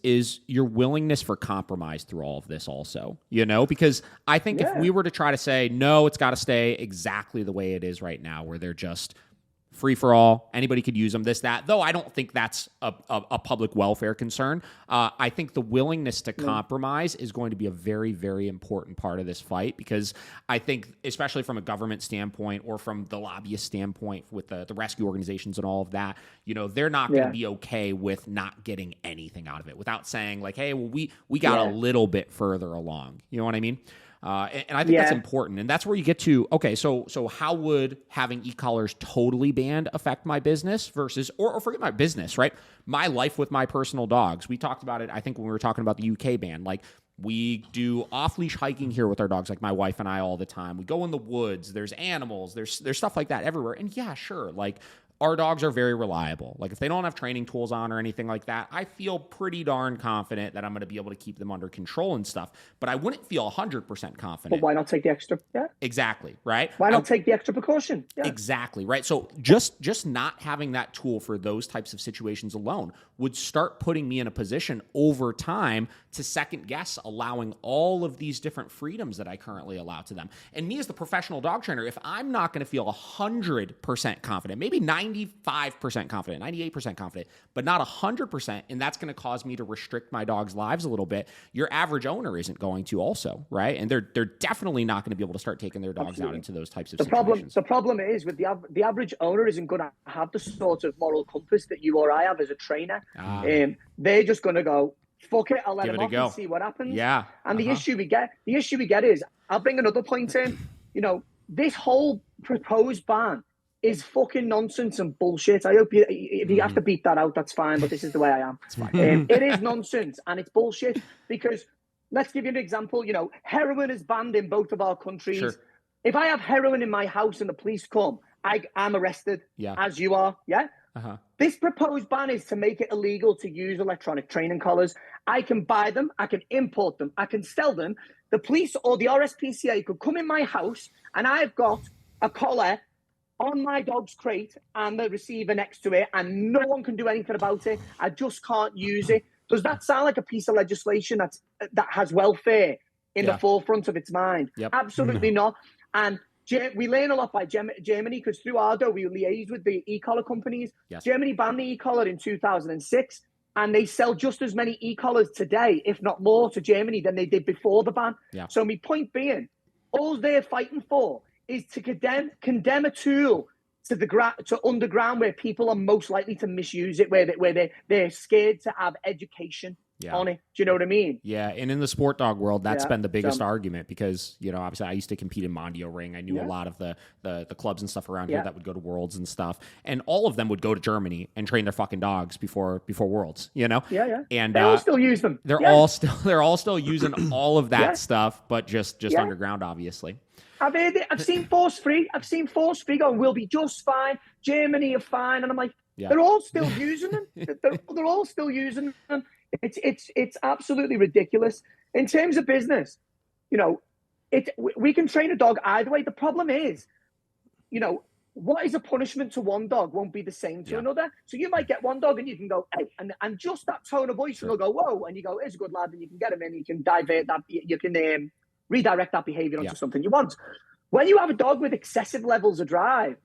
your willingness for compromise through all of this also, you know, because I think if we were to try to say, no, it's got to stay exactly the way it is right now, where they're just free for all, anybody could use them, this, that, though I don't think that's a public welfare concern. I think the willingness to compromise is going to be a very, very important part of this fight, because I think, especially from a government standpoint or from the lobbyist standpoint with the rescue organizations and all of that, you know, they're not going to be okay with not getting anything out of it without saying like, hey, well, we got a little bit further along. You know what I mean? And I think that's important. And that's where you get to, okay, so how would having e-collars totally banned affect my business versus, or forget my business, right? My life with my personal dogs. We talked about it, I think, when we were talking about the UK ban. Like, we do off-leash hiking here with our dogs, like my wife and I all the time. We go in the woods. There's animals. There's stuff like that everywhere. And yeah, sure, like, our dogs are very reliable. Like if they don't have training tools on or anything like that, I feel pretty darn confident that I'm going to be able to keep them under control and stuff. But I wouldn't feel 100% confident. But why not take the extra? Yeah. Exactly. Right. Why not take the extra precaution? Yeah. Exactly. Right. So just not having that tool for those types of situations alone would start putting me in a position over time to second guess allowing all of these different freedoms that I currently allow to them. And me as the professional dog trainer, if I'm not going to feel 100% confident, maybe 95% confident, 98% confident, but not 100%, and that's going to cause me to restrict my dog's lives a little bit, your average owner isn't going to also, right? And they're definitely not going to be able to start taking their dogs out into those types of situations. The problem is with the average owner isn't going to have the sort of moral compass that you or I have as a trainer. They're just going to go, fuck it, I'll let him off and see what happens. Yeah. And the issue we get is, I'll bring another point in, you know, this whole proposed ban is fucking nonsense and bullshit. I hope if you have to beat that out, that's fine, but this is the way I am. It's fine. It is nonsense and it's bullshit because, let's give you an example, you know, heroin is banned in both of our countries. Sure. If I have heroin in my house and the police come, I'm arrested, as you are, yeah? This proposed ban is to make it illegal to use electronic training collars. I can buy them, I can import them, I can sell them. The police or the RSPCA could come in my house and I've got a collar on my dog's crate and the receiver next to it, and no one can do anything about it. I just can't use it. Does that sound like a piece of legislation that has welfare in the forefront of its mind? Yep. Absolutely not. And we learn a lot by Germany, because through Ardo, we liaise with the e-collar companies. Yes. Germany banned the e-collar in 2006, and they sell just as many e-collars today, if not more, to Germany than they did before the ban. Yeah. So my point being, all they're fighting for is to condemn a tool to underground, where people are most likely to misuse it, where they're scared to have education on it. Do you know what I mean? Yeah, and in the sport dog world, that's been the biggest argument, because, you know, obviously I used to compete in Mondio Ring. I knew a lot of the clubs and stuff around here that would go to Worlds and stuff, and all of them would go to Germany and train their fucking dogs before Worlds, you know? Yeah. And they all still use them. They're all still using all of that stuff, but just underground, obviously. I've heard it. I've seen Force Free going, we'll be just fine. Germany are fine. And I'm like, they're all still using them. They're all still using them. It's absolutely ridiculous. In terms of business, you know, we can train a dog either way. The problem is, you know, what is a punishment to one dog won't be the same to another. So you might get one dog and you can go, hey, and just that tone of voice, will go, whoa, and you go, here's a good lad, and you can get him in, you can divert that, you can redirect that behavior onto something you want. When you have a dog with excessive levels of drive,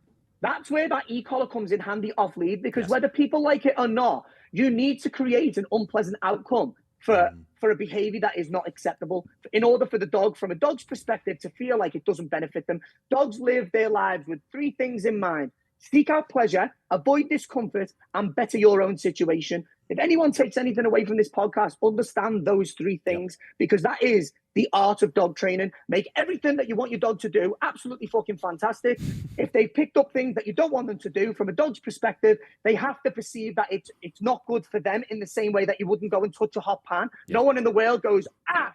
that's where that e-collar comes in handy off lead, because whether people like it or not, you need to create an unpleasant outcome for a behavior that is not acceptable, in order for the dog, from a dog's perspective, to feel like it doesn't benefit them. Dogs live their lives with three things in mind: seek out pleasure, avoid discomfort, and better your own situation. If anyone takes anything away from this podcast, understand those three things, because that is the art of dog training. Make everything that you want your dog to do absolutely fucking fantastic. If they picked up things that you don't want them to do, from a dog's perspective, they have to perceive that it's not good for them, in the same way that you wouldn't go and touch a hot pan. No one in the world goes,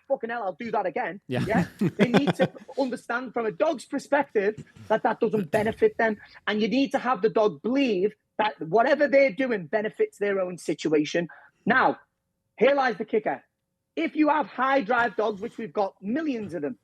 fucking hell, I'll do that again. They need to understand from a dog's perspective that doesn't benefit them. And you need to have the dog believe that whatever they're doing benefits their own situation. Now, here lies the kicker. If you have high drive dogs, which we've got millions of them,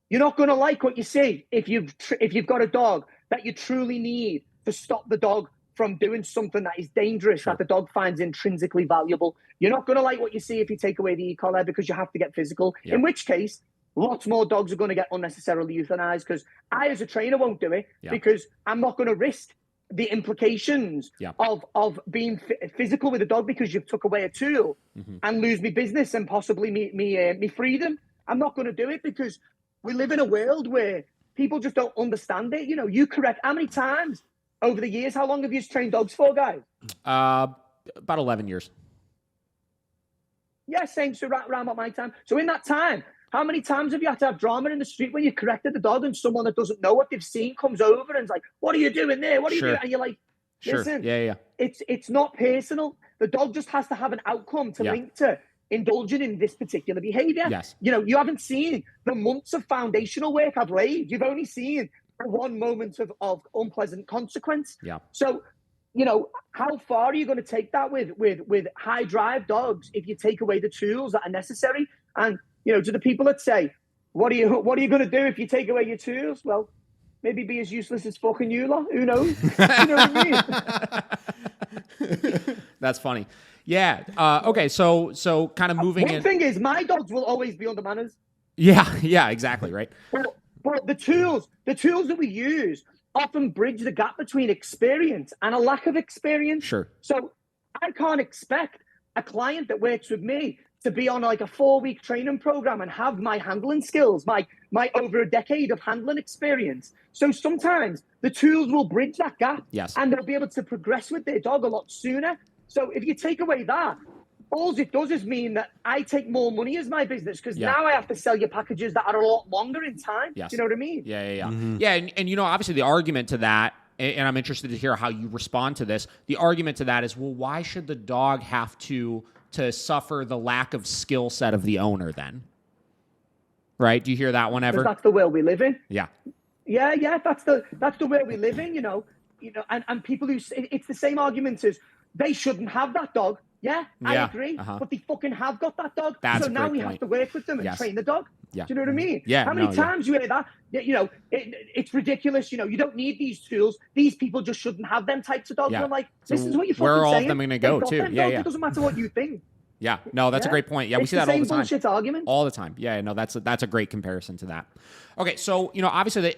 you're not going to like what you see if you've got a dog that you truly need to stop the dog from doing something that is dangerous, that the dog finds intrinsically valuable. You're not going to like what you see if you take away the e-collar, because you have to get physical, in which case lots more dogs are going to get unnecessarily euthanized, because I, as a trainer, won't do it, because I'm not going to risk the implications of being physical with a dog because you've took away a tool and lose me business and possibly me freedom. I'm not going to do it, because we live in a world where people just don't understand it. You know, how many times over the years, how long have you trained dogs for, guys? About 11 years. Yeah, same. So around about my time. So in that time, how many times have you had to have drama in the street when you corrected the dog and someone that doesn't know what they've seen comes over and is like, what are you doing there? What are you doing? And you're like, listen, it's not personal. The dog just has to have an outcome to link to indulging in this particular behavior. You know, you haven't seen the months of foundational work I've laid. You've only seen one moment of unpleasant consequence. So, you know, how far are you going to take that with high drive dogs if you take away the tools that are necessary? And, you know, to the people that say, what are you going to do if you take away your tools? Well, maybe be as useless as fucking you lot. Who knows? You know what I mean? That's funny. Yeah. Okay. So kind of moving in. One thing is, my dogs will always be under manners. Yeah, exactly. Right. But the tools that we use often bridge the gap between experience and a lack of experience. Sure. So I can't expect a client that works with me to be on like a 4-week training program and have my handling skills, my over a decade of handling experience. So sometimes the tools will bridge that gap, and they'll be able to progress with their dog a lot sooner. So if you take away that, all it does is mean that I take more money as my business, because now I have to sell you packages that are a lot longer in time. Do you know what I mean? Yeah. And you know, obviously the argument to that, and I'm interested to hear how you respond to this, the argument to that is, well, why should the dog have to suffer the lack of skill set of the owner then? Right? Do you hear that one ever? Because that's the world we live in. Yeah. That's the world we live in, you know, and people who, it's the same argument as they shouldn't have that dog. I agree. But they fucking have got that dog. So now we have to work with them and train the dog. Yeah. Do you know what I mean? Yeah. How many times you hear that? You know, it's ridiculous. You know, you don't need these tools. These people just shouldn't have them types of dogs. Yeah. And I'm like, So this is what you're fucking where are all saying. of them going to go too? Yeah, It doesn't matter what you think. Yeah, no, that's a great point. Yeah, we see that all the time. Bullshit argument. All the time. Yeah, no, that's a great comparison to that. Okay, so, you know, obviously,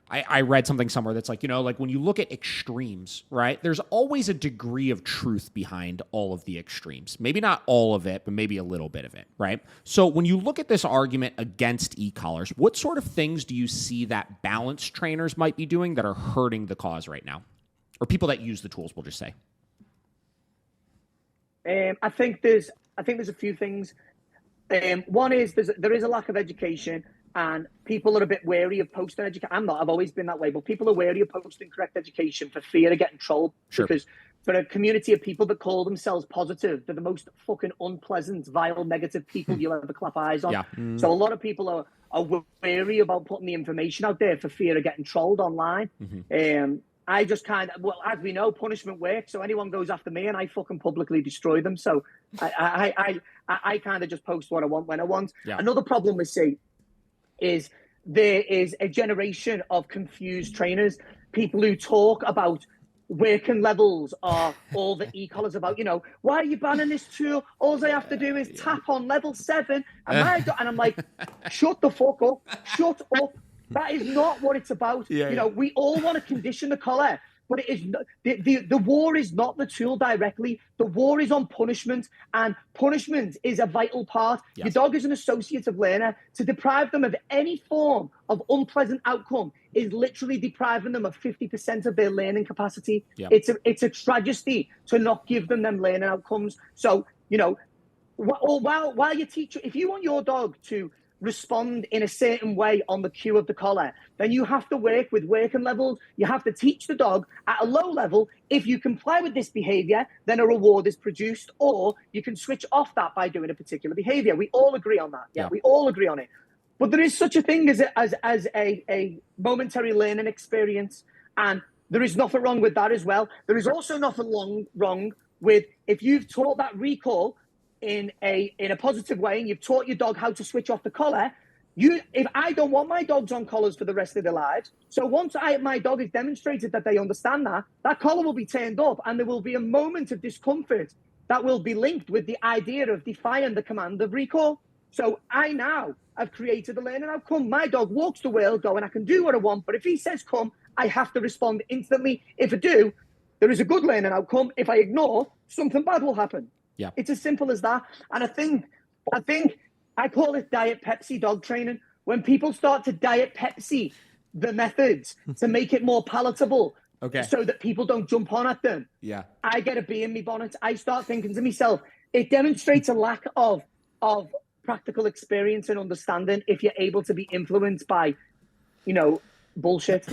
I read something somewhere that's like, you know, like when you look at extremes, right, there's always a degree of truth behind all of the extremes. Maybe not all of it, but maybe a little bit of it, right? So when you look at this argument against e-collars, what sort of things do you see that balance trainers might be doing that are hurting the cause right now? Or people that use the tools, we'll just say. I think there's a few things. One is there is a lack of education, and people are a bit wary of posting education. I'm not. I've always been that way, but people are wary of posting correct education for fear of getting trolled. Sure. Because for a community of people that call themselves positive, they're the most fucking unpleasant, vile, negative people you'll ever clap eyes on. Yeah. So a lot of people are wary about putting the information out there for fear of getting trolled online. I just as we know, punishment works. So anyone goes after me and I fucking publicly destroy them. So I kind of just post what I want when I want. Yeah. Another problem we see is there is a generation of confused trainers, people who talk about working levels are all the e-collars about. You know, why are you banning this tool? All I have to do is tap on level 7. And I'm like, shut the fuck up. Shut up. That is not what it's about. We all want to condition the collar, but it is the war is not the tool directly. The war is on punishment, and punishment is a vital part. Yes. Your dog is an associative learner. To deprive them of any form of unpleasant outcome is literally depriving them of 50% of their learning capacity. Yep. It's a tragedy to not give them learning outcomes. So, you know, while you teach, if you want your dog to respond in a certain way on the cue of the collar, then you have to work with working levels. You have to teach the dog at a low level. If you comply with this behavior, then a reward is produced, or you can switch off that by doing a particular behavior. We all agree on that. Yeah. We all agree on it. But there is such a thing as a momentary learning experience, and there is nothing wrong with that as well. There is also nothing wrong with if you've taught that recall in a positive way, and you've taught your dog how to switch off the collar. If I don't want my dogs on collars for the rest of their lives, so once my dog has demonstrated that they understand that collar will be turned up, and there will be a moment of discomfort that will be linked with the idea of defying the command of recall. So I now have created a learning outcome. My dog walks the world going, I can do what I want, but if he says come, I have to respond instantly. If I do, there is a good learning outcome. If I ignore, something bad will happen. Yeah. It's as simple as that. And I think I call it Diet Pepsi dog training. When people start to Diet Pepsi the methods to make it more palatable, so that people don't jump on at them. Yeah. I get a bee in my bonnet. I start thinking to myself, it demonstrates a lack of practical experience and understanding if you're able to be influenced by, bullshit.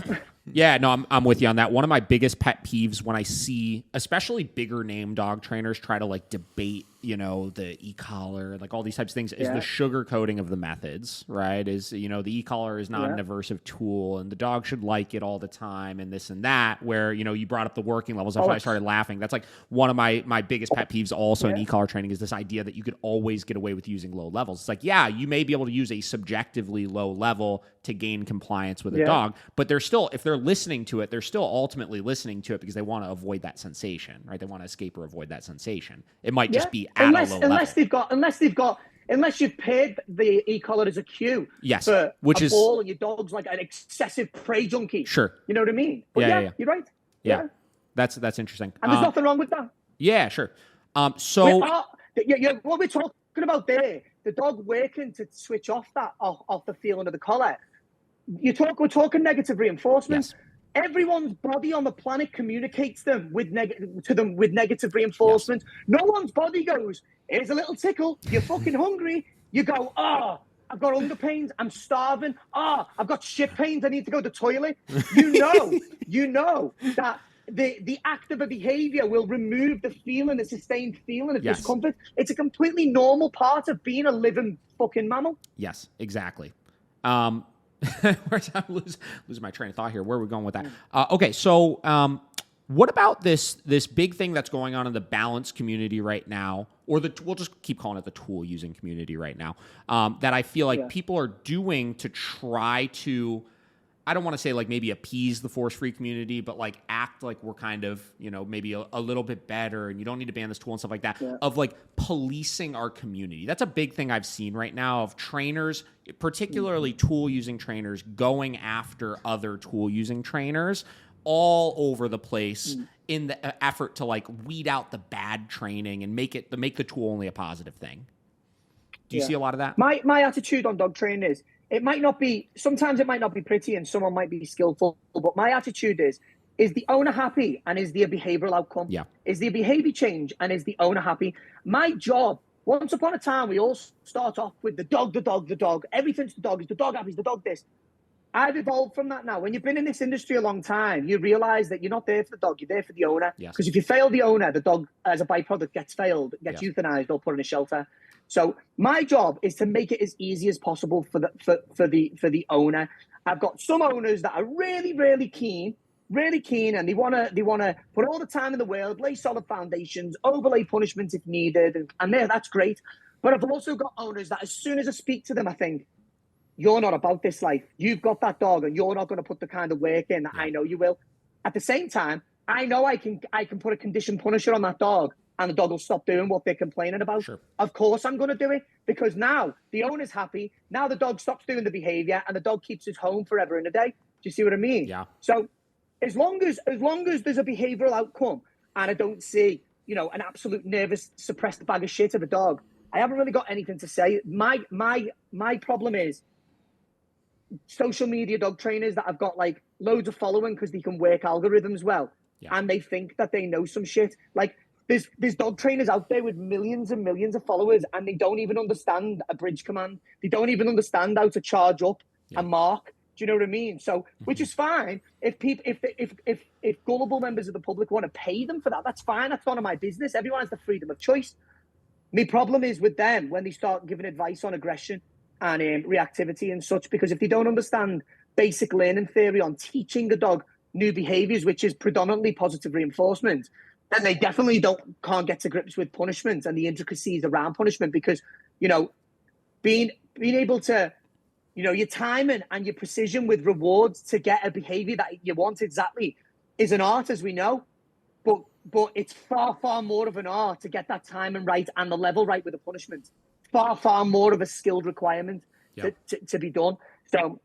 Yeah, no, I'm with you on that. One of my biggest pet peeves when I see, especially bigger name dog trainers try to debate, the e-collar, all these types of things, is the sugarcoating of the methods, right? Is, the e-collar is not an aversive tool and the dog should like it all the time and this and that, where, you brought up the working levels. That's why I started laughing. That's one of my biggest pet peeves also in e-collar training is this idea that you could always get away with using low levels. It's you may be able to use a subjectively low level to gain compliance with a dog, but they're still, if they're listening to it, they're still ultimately listening to it because they want to avoid that sensation, right? They want to escape or avoid that sensation. It might just be at a low level. Unless you've paid the e-collar as a cue for a ball and your dog's like an excessive prey junkie. Sure. You know what I mean? But you're right. Yeah. That's interesting. And there's nothing wrong with that. Yeah, sure. What we're talking about there, the dog working to switch off the feeling of the collar. We're talking negative reinforcement. Yes. Everyone's body on the planet communicates with negative reinforcement. Yes. No one's body goes, here's a little tickle, you're fucking hungry. You go, I've got hunger pains, I'm starving. I've got shit pains, I need to go to the toilet. You know that the act of a behavior will remove the sustained feeling of discomfort. It's a completely normal part of being a living fucking mammal. Yes, exactly. I'm losing my train of thought here. Where are we going with that? Okay, so What about this big thing that's going on in the balance community right now, or we'll just keep calling it the tool using community right now, that I feel like people are doing to try to, I don't want to say like maybe appease the force-free community, but like act like we're kind of, maybe a little bit better and you don't need to ban this tool and stuff like that, of like policing our community. That's a big thing I've seen right now of trainers, particularly tool-using trainers, going after other tool-using trainers all over the place in the effort to like weed out the bad training and make the tool only a positive thing. Do you see a lot of that? My attitude on dog training is, sometimes it might not be pretty and someone might be skillful, but my attitude is the owner happy and is there a behavioral outcome? Yeah. Is there behavior change and is the owner happy? My job, once upon a time, we all start off with the dog, everything's the dog, is the dog happy, is the dog this? I've evolved from that now. When you've been in this industry a long time, you realize that you're not there for the dog, you're there for the owner. Because if you fail the owner, the dog, as a byproduct, gets euthanized or put in a shelter. So my job is to make it as easy as possible for the owner. I've got some owners that are really, really keen, and they want to put all the time in the world, lay solid foundations, overlay punishments if needed, and that's great. But I've also got owners that as soon as I speak to them, I think, you're not about this life. You've got that dog and you're not going to put the kind of work in that I know you will. At the same time, I know I can put a condition punisher on that dog and the dog will stop doing what they're complaining about. Sure. Of course I'm going to do it because now the owner's happy. Now the dog stops doing the behavior and the dog keeps his home forever and a day. Do you see what I mean? Yeah. So as long as there's a behavioral outcome and I don't see, an absolute nervous, suppressed bag of shit of a dog, I haven't really got anything to say. My problem is social media dog trainers that have got like loads of following because they can work algorithms well, and they think that they know some shit. Like there's dog trainers out there with millions and millions of followers, and they don't even understand a bridge command. They don't even understand how to charge up a mark. Do you know what I mean? So, which is fine if gullible members of the public want to pay them for that. That's fine. That's none of my business. Everyone has the freedom of choice. My problem is with them when they start giving advice on aggression and reactivity and such, because if they don't understand basic learning theory on teaching the dog new behaviors, which is predominantly positive reinforcement, then they definitely can't get to grips with punishment and the intricacies around punishment, because, being able to, your timing and your precision with rewards to get a behavior that you want exactly is an art, as we know, but it's far, far more of an art to get that timing right and the level right with the punishment. Far, far more of a skilled requirement to be done. So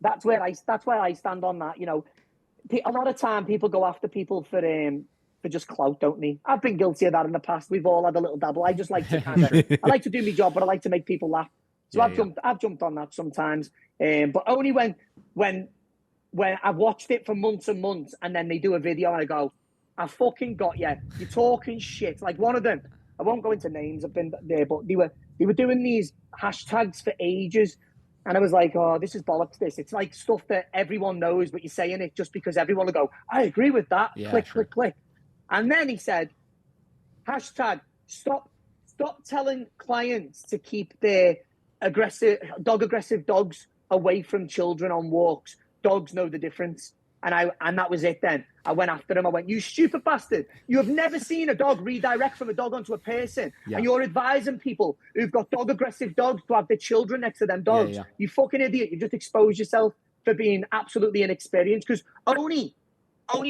that's where I stand on that. A lot of time people go after people for just clout, don't they? I've been guilty of that in the past. We've all had a little dabble. I just like to I like to do my job, but I like to make people laugh. So I've jumped on that sometimes, but only when I've watched it for months and months, and then they do a video and I go, I fucking got you. You're talking shit. Like one of them, I won't go into names. I've been there, but they were doing these hashtags for ages. And I was like, oh, this is bollocks, this. It's like stuff that everyone knows, but you're saying it just because everyone will go, I agree with that. Click. And then he said, hashtag, stop telling clients to keep their aggressive dogs away from children on walks. Dogs know the difference. And that was it then. I went after him. I went, you stupid bastard. You have never seen a dog redirect from a dog onto a person. Yeah. And you're advising people who've got aggressive dogs to have their children next to them dogs. Yeah. You fucking idiot. You just exposed yourself for being absolutely inexperienced. Because only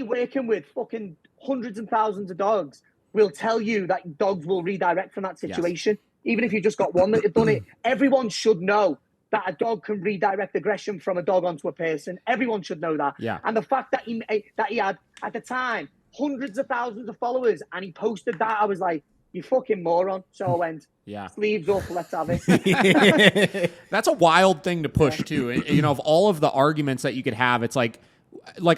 working with fucking hundreds and thousands of dogs will tell you that dogs will redirect from that situation. Yes. Even if you just got one that have done it. Everyone should know that a dog can redirect aggression from a dog onto a person. Everyone should know that. Yeah. And the fact that he had, at the time, hundreds of thousands of followers, and he posted that, I was like, you fucking moron. So I went, sleeves up, let's have it. That's a wild thing to push, too. Of all of the arguments that you could have, it's like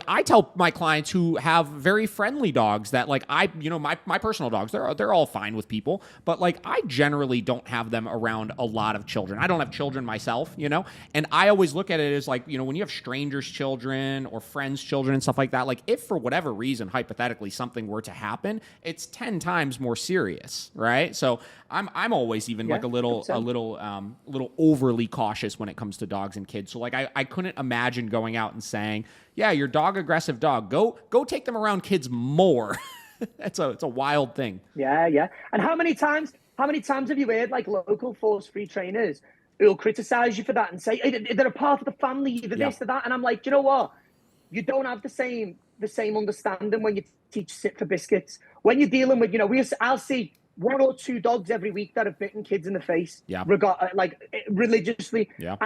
I tell my clients who have very friendly dogs that my personal dogs, they're all fine with people, but I generally don't have them around a lot of children. I don't have children myself, and I always look at it as when you have strangers' children or friends' children and stuff like that, if for whatever reason, hypothetically, something were to happen, it's 10 times more serious, right? So I'm always even a little overly cautious when it comes to dogs and kids. So I couldn't imagine going out and saying, yeah, your dog aggressive dog. Go take them around kids more. It's a wild thing. Yeah. And how many times have you heard like local force-free trainers who'll criticize you for that and say they're a part of the family, either this or that? And I'm like, you know what? You don't have the same understanding when you teach sit for biscuits. When you're dealing with, I'll see 1 or 2 dogs every week that have bitten kids in the face, religiously. Yeah.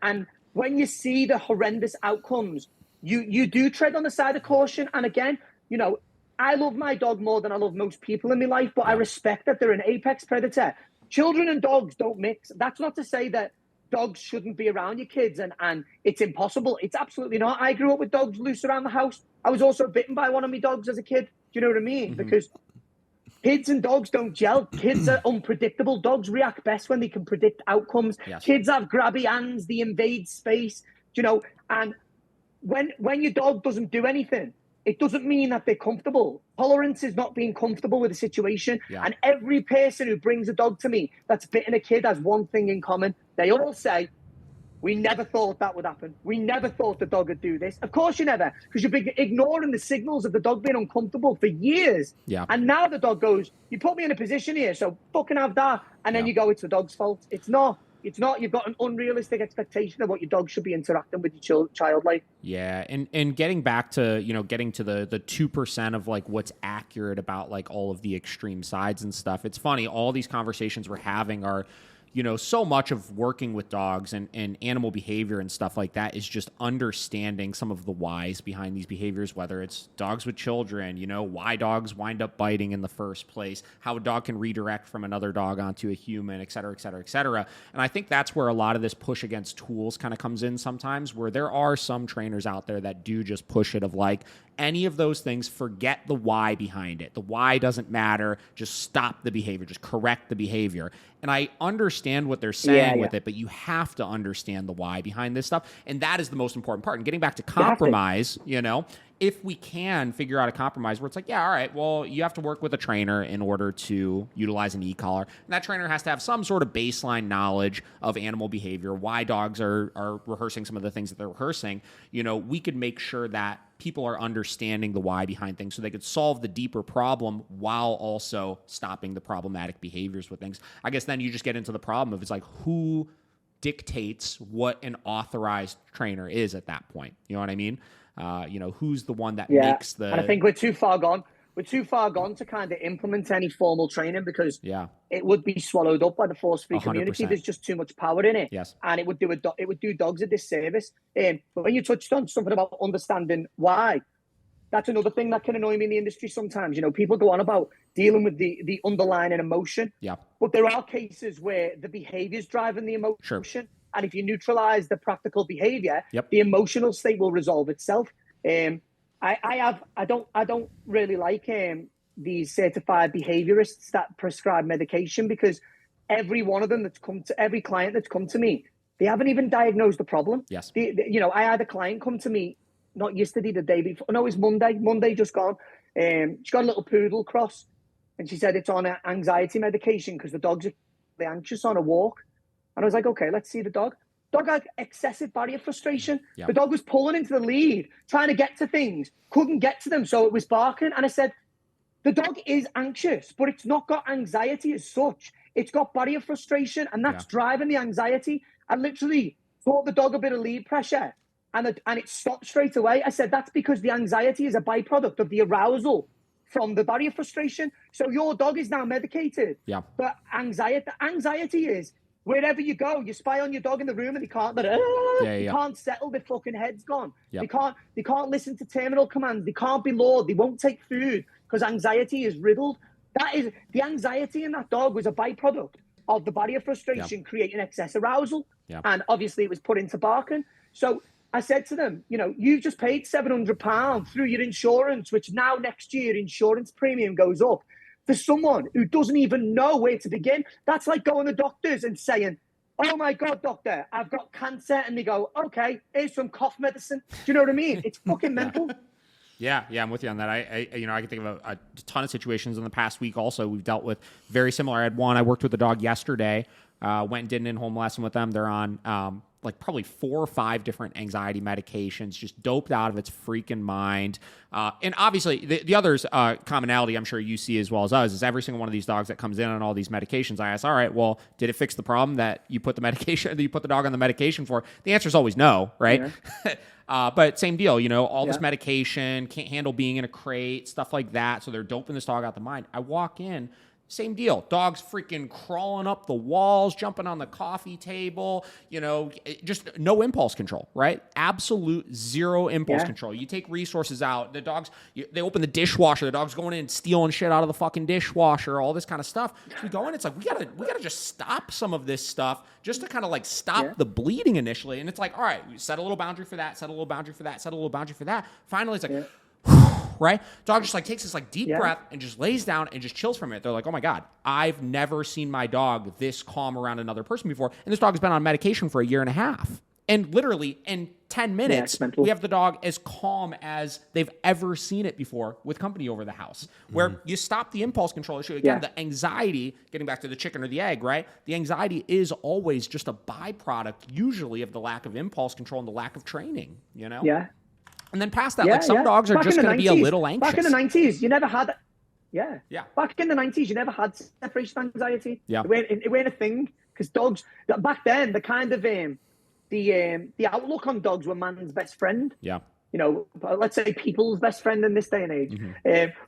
And when you see the horrendous outcomes, you do tread on the side of caution. And again, I love my dog more than I love most people in my life, but I respect that they're an apex predator. Children and dogs don't mix. That's not to say that dogs shouldn't be around your kids and it's impossible. It's absolutely not. I grew up with dogs loose around the house. I was also bitten by one of my dogs as a kid. Do you know what I mean? Mm-hmm. Because kids and dogs don't gel. Kids are unpredictable. Dogs react best when they can predict outcomes. Yes. Kids have grabby hands. They invade space. And when your dog doesn't do anything, it doesn't mean that they're comfortable. Tolerance is not being comfortable with a situation. Yeah. And every person who brings a dog to me that's bitten a kid has one thing in common. They all say, we never thought that would happen. We never thought the dog would do this. Of course you never, because you've been ignoring the signals of the dog being uncomfortable for years. Yeah. And now the dog goes, you put me in a position here, so fucking have that. And then you go, it's the dog's fault. It's not. You've got an unrealistic expectation of what your dog should be interacting with your child like. Yeah, and getting back to, getting to the 2% of like what's accurate about like all of the extreme sides and stuff. It's funny, all these conversations we're having are, so much of working with dogs and animal behavior and stuff like that is just understanding some of the whys behind these behaviors, whether it's dogs with children, why dogs wind up biting in the first place, how a dog can redirect from another dog onto a human, et cetera, et cetera, et cetera. And I think that's where a lot of this push against tools kind of comes in sometimes, where there are some trainers out there that do just push it of like, any of those things, forget the why behind it. The why doesn't matter. Just stop the behavior. Just correct the behavior. And I understand what they're saying with it, but you have to understand the why behind this stuff. And that is the most important part. And getting back to compromise, if we can figure out a compromise where it's like, yeah, all right, well, you have to work with a trainer in order to utilize an e-collar. And that trainer has to have some sort of baseline knowledge of animal behavior, why dogs are rehearsing some of the things that they're rehearsing. We could make sure that people are understanding the why behind things so they could solve the deeper problem while also stopping the problematic behaviors with things. I guess then you just get into the problem of it's like, who dictates what an authorized trainer is at that point? You know what I mean? Who's the one that makes the... And I think we're too far gone. We're too far gone to kind of implement any formal training because it would be swallowed up by the force-free community. There's just too much power in it. Yes. And it would do dogs a disservice. But when you touched on something about understanding why, that's another thing that can annoy me in the industry sometimes. People go on about dealing with the underlying emotion. Yeah. But there are cases where the behavior is driving the emotion. Sure. And if you neutralize the practical behavior, the emotional state will resolve itself. I don't really like these certified behaviorists that prescribe medication because every one of them every client that's come to me, they haven't even diagnosed the problem. Yes. I had a client come to me, not yesterday, the day before. No, it was Monday just gone. She got a little poodle cross and she said it's on an anxiety medication because the dog's anxious on a walk. And I was like, okay, let's see the dog. Dog had excessive barrier frustration. Yeah. The dog was pulling into the lead, trying to get to things, couldn't get to them, so it was barking. And I said, the dog is anxious, but it's not got anxiety as such. It's got barrier frustration, and that's driving the anxiety. I literally taught the dog a bit of lead pressure, and it stopped straight away. I said, that's because the anxiety is a byproduct of the arousal from the barrier frustration. So your dog is now medicated. Yeah. But anxiety is... wherever you go, you spy on your dog in the room and they can't. They can't settle. Their fucking head's gone. Yep. They can't listen to terminal commands. They can't be lured. They won't take food because anxiety is riddled. That is the anxiety in that dog was a byproduct of the barrier frustration creating excess arousal, and obviously it was put into barking. So I said to them, you've just paid £700 through your insurance, which now next year insurance premium goes up. For someone who doesn't even know where to begin, that's like going to doctors and saying, oh my God, doctor, I've got cancer. And they go, okay, here's some cough medicine. Do you know what I mean? It's fucking mental. Yeah, I'm with you on that. I can think of a ton of situations in the past week also we've dealt with very similar. I had one, I worked with a dog yesterday Went and did an in-home lesson with them. They're on like probably 4 or 5 different anxiety medications, just doped out of its freaking mind. And obviously the others commonality I'm sure you see as well as us is every single one of these dogs that comes in on all these medications. I ask, all right, well, did it fix the problem that you put the medication, that you put the dog on the medication for? The answer is always no, right? Yeah. But same deal, all this medication, can't handle being in a crate, stuff like that. So they're doping this dog out the mind. I walk in, same deal. Dog's freaking crawling up the walls, jumping on the coffee table, just no impulse control, right? Absolute zero impulse control. You take resources out. The dogs, they open the dishwasher. The dog's going in and stealing shit out of the fucking dishwasher, all this kind of stuff. So we go in, it's like, we gotta just stop some of this stuff just to kind of like stop the bleeding initially. And it's like, all right, we set a little boundary for that, set a little boundary for that, set a little boundary for that. Finally, it's like, right? Dog just like takes this like deep breath and just lays down and just chills for a minute. They're like, oh my God, I've never seen my dog this calm around another person before. And this dog has been on medication for 1.5 years. And literally in 10 minutes, we have the dog as calm as they've ever seen it before with company over the house, where you stop the impulse control issue. Again, the anxiety, getting back to the chicken or the egg, right? The anxiety is always just a byproduct usually of the lack of impulse control and the lack of training, Yeah. And then past that, some dogs are just going to be a little anxious. Back in the 90s, you never had that. Yeah. Back in the 90s, you never had separation anxiety. Yeah. It weren't a thing because dogs, back then, the kind of, the outlook on dogs were man's best friend. Yeah. Let's say people's best friend in this day and age.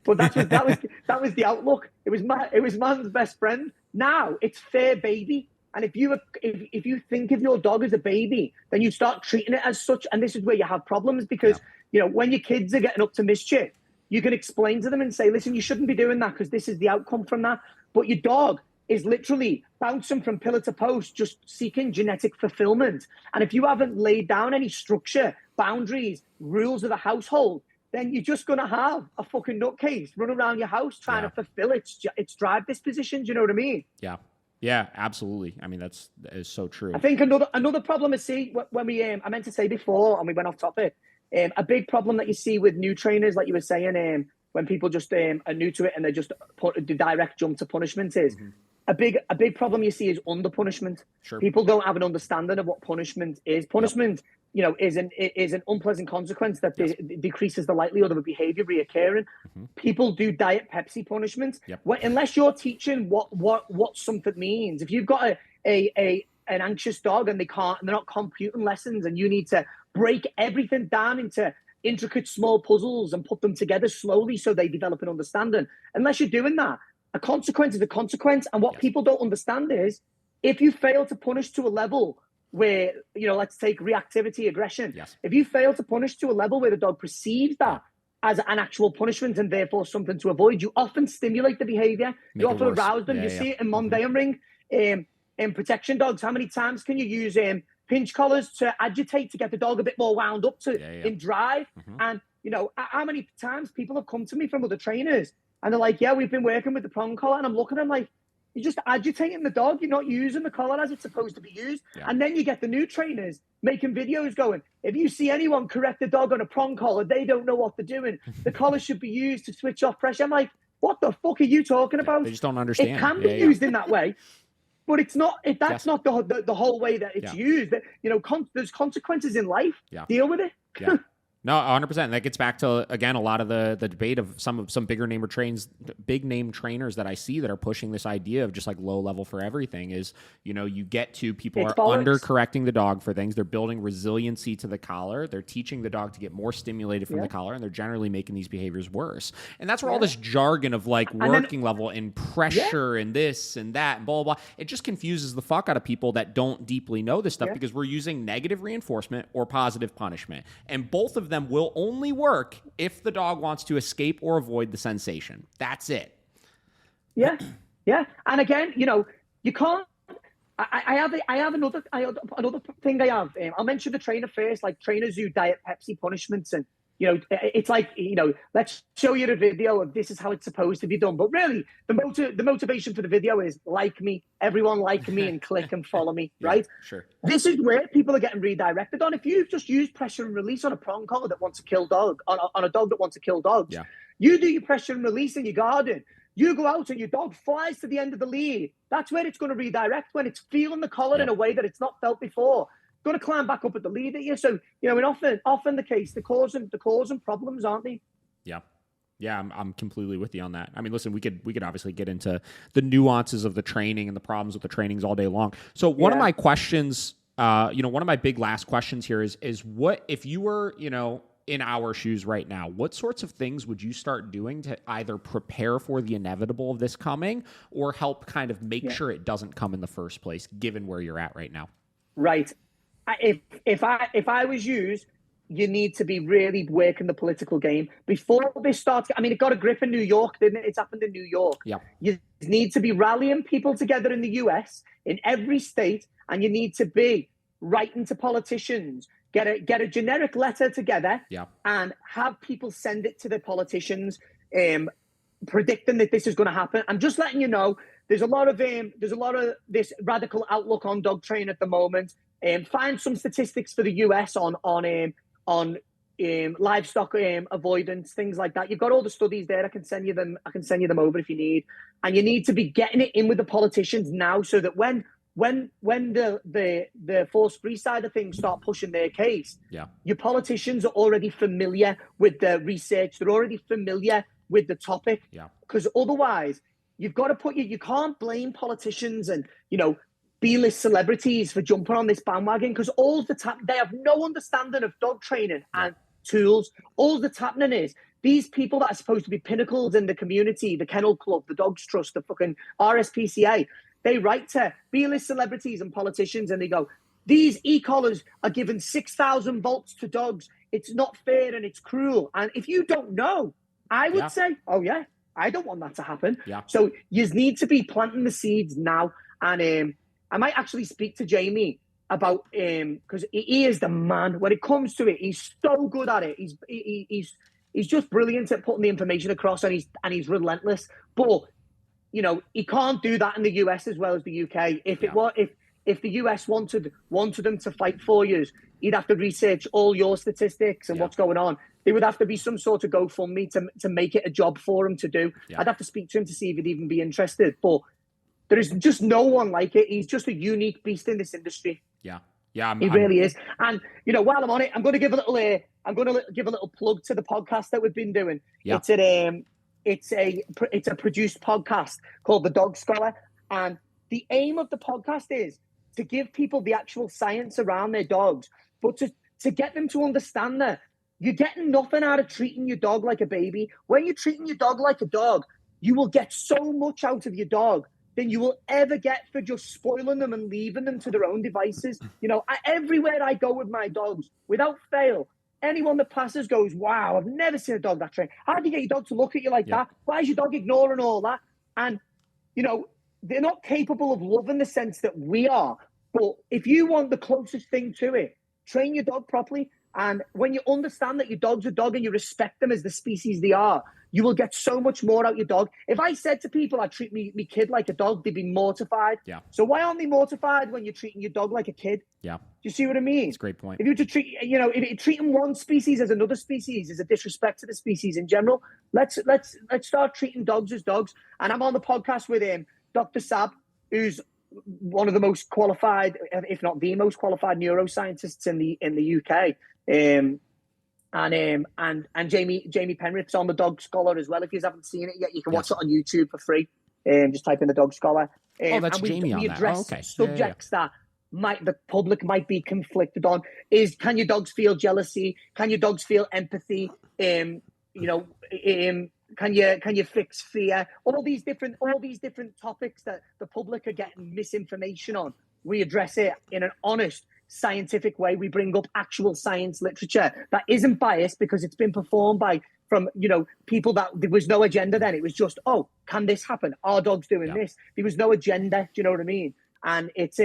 But that was the outlook. It was man's best friend. Now it's fair baby. And if you think of your dog as a baby, then you start treating it as such. And this is where you have problems because, when your kids are getting up to mischief, you can explain to them and say, listen, you shouldn't be doing that because this is the outcome from that. But your dog is literally bouncing from pillar to post, just seeking genetic fulfillment. And if you haven't laid down any structure, boundaries, rules of the household, then you're just going to have a fucking nutcase run around your house trying to fulfill its drive dispositions. You know what I mean? Yeah. Yeah, absolutely. I mean, that is so true. I think another problem I see when we, I meant to say before, and we went off topic, a big problem that you see with new trainers, like you were saying, when people just are new to it and they just put the direct jump to punishment is a big problem you see is under punishment. Sure. People don't have an understanding of what punishment is. Punishment, is an unpleasant consequence that decreases the likelihood of a behavior reoccurring. People do Diet Pepsi punishments. Unless you're teaching what something means. If you've got an anxious dog and they're not computing lessons and you need to break everything down into intricate small puzzles and put them together slowly so they develop an understanding. Unless you're doing that, a consequence is a consequence. And what people don't understand is if you fail to punish to a level where, let's take reactivity, aggression. Yes. If you fail to punish to a level where the dog perceives that as an actual punishment and therefore something to avoid, you often stimulate the behavior. You often arouse them. You see it in Monday ring. In protection dogs, how many times can you use pinch collars to agitate to get the dog a bit more wound up in drive? And, how many times people have come to me from other trainers and they're like, yeah, we've been working with the prong collar. And I'm looking at them like, you're just agitating the dog. You're not using the collar as it's supposed to be used. And then you get the new trainers making videos going, if you see anyone correct the dog on a prong collar, they don't know what they're doing. The collar should be used to switch off pressure. I'm like, what the fuck are you talking about? They just don't understand. It can be used in that way, but it's not. That's not the whole way that it's used. There's consequences in life. Deal with it. No, 100%. That gets back to, again, a lot of the debate of some big name trainers that I see that are pushing this idea of just like low level for everything is, you get to people are under correcting the dog for things. They're building resiliency to the collar. They're teaching the dog to get more stimulated from the collar, and they're generally making these behaviors worse. And that's where all this jargon of like working level and pressure and this and that and blah, blah, blah. It just confuses the fuck out of people that don't deeply know this stuff because we're using negative reinforcement or positive punishment. And both of them will only work if the dog wants to escape or avoid the sensation. That's it. Yeah. And again, you can't. I have another thing. I'll mention the trainer first. Like trainers who Diet Pepsi punishments, and it's like let's show you the video of this is how it's supposed to be done. But really, the motivation for the video is like me, everyone like me, and click and follow me, right? Sure. This is where people are getting redirected on. If you just use pressure and release on a prong collar that wants to kill dog, on a dog that wants to kill dogs, you do your pressure and release in your garden. You go out and your dog flies to the end of the lead. That's where it's going to redirect, when it's feeling the collar in a way that it's not felt before. It's going to climb back up at the lead at you. So, and often the case, they're causing problems, aren't they? Yeah. Yeah, I'm completely with you on that. I mean, listen, we could obviously get into the nuances of the training and the problems with the trainings all day long. So one of my questions, one of my big last questions here is what if you were, in our shoes right now, what sorts of things would you start doing to either prepare for the inevitable of this coming or help kind of make sure it doesn't come in the first place, given where you're at right now? Right. If I was you need to be really working the political game before this starts. I mean, it got a grip in New York, didn't it? It's happened in New York. Yeah. You need to be rallying people together in the US, in every state, and you need to be writing to politicians. Get a generic letter together, and have people send it to the politicians, predicting that this is going to happen. I'm just letting you know, there's a lot of this radical outlook on dog training at the moment. Find some statistics for the US on livestock avoidance, things like that. You've got all the studies there. I can send you them over if you need. And you need to be getting it in with the politicians now, so that when the force-free side of things start pushing their case, your politicians are already familiar with the research. They're already familiar with the topic. Because otherwise, you've got to you can't blame politicians and, B-list celebrities for jumping on this bandwagon, because all the time they have no understanding of dog training and tools. All that's happening is these people that are supposed to be pinnacles in the community, the Kennel Club, the Dogs Trust, the fucking RSPCA, they write to B-list celebrities and politicians and they go, these e-collars are giving 6,000 volts to dogs. It's not fair and it's cruel. And if you don't know, I would say, oh yeah, I don't want that to happen. So you need to be planting the seeds now. And I might actually speak to Jamie about because he is the man when it comes to it. He's so good at it. He's just brilliant at putting the information across, and he's relentless. But he can't do that in the US as well as the UK. If the US wanted them to fight for you, he'd have to research all your statistics and what's going on. There would have to be some sort of GoFundMe to make it a job for him to do. I'd have to speak to him to see if he'd even be interested. But there is just no one like it. He's just a unique beast in this industry. Yeah, he really is. And while I'm on it, I'm going to give a little plug to the podcast that we've been doing. It's a produced podcast called The Dog Scholar, and the aim of the podcast is to give people the actual science around their dogs, but to get them to understand that you're getting nothing out of treating your dog like a baby. When you're treating your dog like a dog, you will get so much out of your dog than you will ever get for just spoiling them and leaving them to their own devices. Everywhere I go with my dogs, without fail, anyone that passes goes, wow, I've never seen a dog that trained. How do you get your dog to look at you like that? Why is your dog ignoring all that? And, they're not capable of love in the sense that we are. But if you want the closest thing to it, train your dog properly. And when you understand that your dog's a dog and you respect them as the species they are, you will get so much more out of your dog. If I said to people I treat me kid like a dog, they'd be mortified. So why aren't they mortified when you're treating your dog like a kid? Do you see what I mean? It's a great point. If you if you're treating one species as another species is a disrespect to the species in general. Let's start treating dogs as dogs. And I'm on the podcast with Dr. Sab, who's one of the most qualified, if not the most qualified neuroscientists in the UK. And Jamie Penrith's on the Dog Scholar as well. If you haven't seen it yet, you can watch it on YouTube for free. Just type in the Dog Scholar. That's Jamie on that. We address subjects that the public might be conflicted on. Can your dogs feel jealousy? Can your dogs feel empathy? Can you fix fear? All these different topics that the public are getting misinformation on. We address it in an honest, scientific way. We bring up actual science literature that isn't biased because it's been performed from people that there was no agenda then. It was just, oh, can this happen? Our dog's doing this. There was no agenda. Do you know what I mean? And it's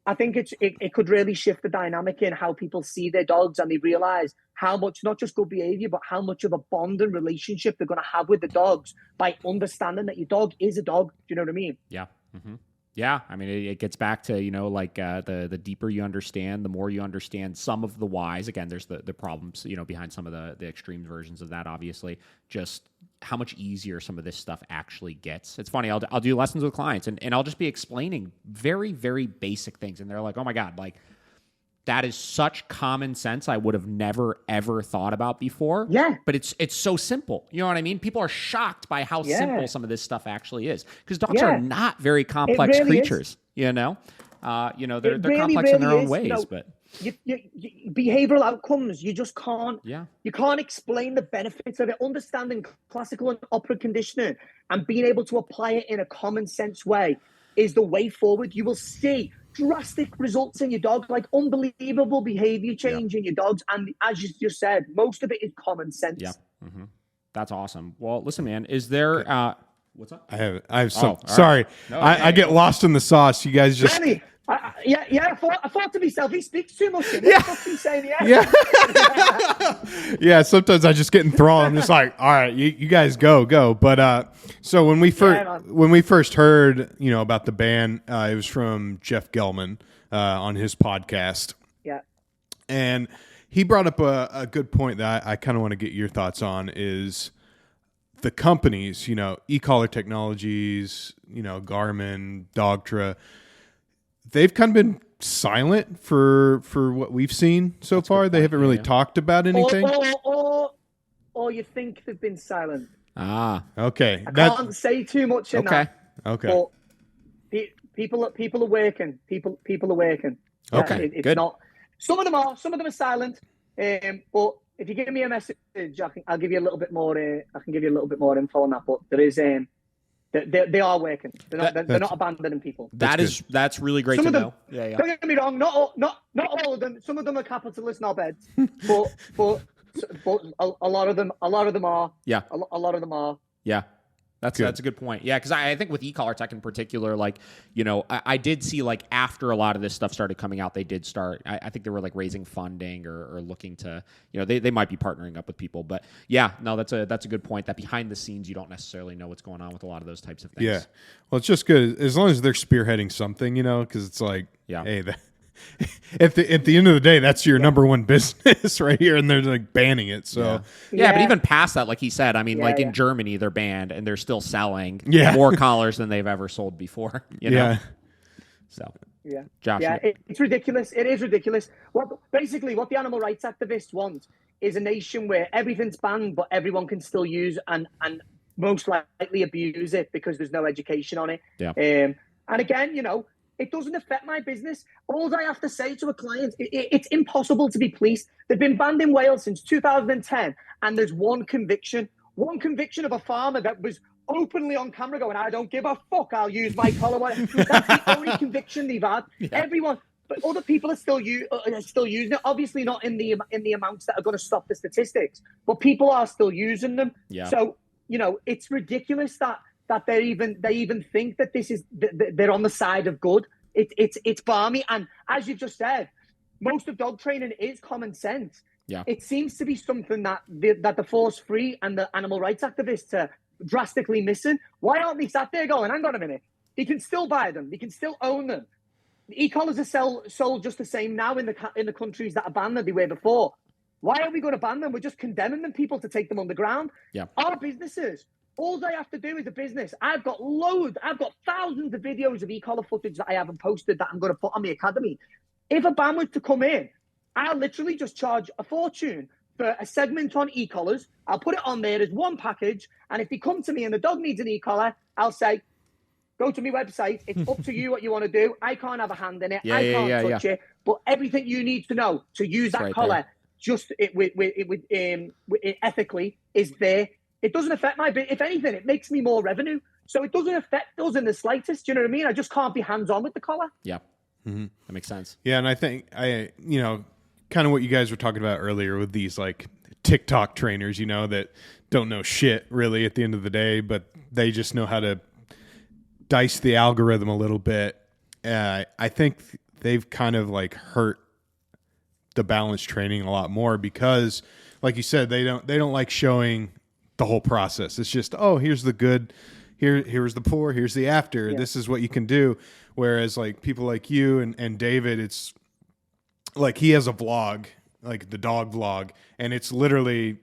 I think it could really shift the dynamic in how people see their dogs, and they realize how much, not just good behavior, but how much of a bond and relationship they're going to have with the dogs by understanding that your dog is a dog. Do you know what I mean? Yeah. Mm-hmm. Yeah, I mean, it gets back to, the deeper you understand, the more you understand some of the whys. Again, there's the problems, behind some of the extreme versions of that, obviously. Just how much easier some of this stuff actually gets. It's funny. I'll do lessons with clients and I'll just be explaining very, very basic things. And they're like, oh my God, like that is such common sense. I would have never, ever thought about before. Yeah. But it's so simple. You know what I mean? People are shocked by how simple some of this stuff actually is because dogs are not very complex creatures, is. You know, they're really, complex in their own ways, but you behavioral outcomes, you just can't, you can't explain the benefits of it. Understanding classical and operant conditioning and being able to apply it in a common sense way is the way forward. You will see drastic results in your dog, like unbelievable behavior change in your dogs. And as you just said, most of it is common sense. Yeah. Mm-hmm. That's awesome. Well, listen, man, is there, what's up? I have some, sorry. Right. No, I get lost in the sauce. You guys just... Danny, I thought to myself, he speaks too much. Saying yeah. Sometimes I just get enthralled. I'm just like, all right, you guys go. But so when we first heard, about the ban, it was from Jeff Gelman on his podcast. Yeah, and he brought up a good point that I kind of want to get your thoughts on is the companies, ECollar Technologies, Garmin, Dogtra. They've kind of been silent for what we've seen so far. They haven't really talked about anything. Or you think they've been silent. Okay. I can't say too much in that. Okay. But people are working. People are working. Okay. It's good. Not. Some of them are silent. But if you give me a message, I'll give you a little bit more. I can give you a little bit more info on that. But there is They are working. They're not abandoning people. That's really great to know. Yeah. Don't get me wrong. Not all of them. Some of them are capitalist knobheads, but a lot of them are. Yeah. A lot of them are. Yeah. That's a good point. Yeah, because I think with ECollar Tech in particular, like, I did see like after a lot of this stuff started coming out, they did start. I think they were like raising funding or looking to, they might be partnering up with people. But yeah, no, that's a good point. That behind the scenes, you don't necessarily know what's going on with a lot of those types of things. Yeah, well, it's just good as long as they're spearheading something, because it's like, hey, at the end of the day, that's your number one business right here, and they're like banning it. So but even past that, like he said, I mean, in Germany, they're banned and they're still selling more collars than they've ever sold before. You know? So Josh, it's ridiculous. It is ridiculous. What the animal rights activists want is a nation where everything's banned, but everyone can still use and most likely abuse it because there's no education on it. Yeah. And again, it doesn't affect my business. All I have to say to a client, it's impossible to be policed. They've been banned in Wales since 2010, and there's one conviction of a farmer that was openly on camera going, I don't give a fuck, I'll use my collar. That's the only conviction they've had. Yeah. Everyone, but other people are still using it. Obviously not in the amounts that are going to stop the statistics, but people are still using them. Yeah. So, it's ridiculous that they even think that they're on the side of good. It's balmy, and as you just said, most of dog training is common sense. Yeah, it seems to be something that the force free and the animal rights activists are drastically missing. Why aren't they sat there going, hang on a minute, they can still buy them, they can still own them. E-collars are sold just the same now in the countries that are banned than they were before. Why are we going to ban them? We're just condemning people to take them underground. Yeah, our businesses. All I have to do is a business. I've got thousands of videos of e-collar footage that I haven't posted that I'm going to put on the academy. If a ban was to come in, I'll literally just charge a fortune for a segment on e-collars. I'll put it on there as one package. And if they come to me and the dog needs an e-collar, I'll say, go to my website. It's up to you what you want to do. I can't have a hand in it. I can't touch it. But everything you need to know to use that collar, ethically, is there. It doesn't affect my business. If anything, it makes me more revenue. So it doesn't affect us in the slightest. Do you know what I mean? I just can't be hands-on with the collar. Yeah. Mm-hmm. That makes sense. Yeah, and I think, kind of what you guys were talking about earlier with these, like, TikTok trainers, that don't know shit, really, at the end of the day, but they just know how to dice the algorithm a little bit. I think they've kind of, like, hurt the balanced training a lot more because, like you said, they don't like showing the whole process. It's just, here's the good, here's the poor, here's the after. Yeah. This is what you can do. Whereas like people like you and David, it's like he has a vlog, like the dog vlog, and it's literally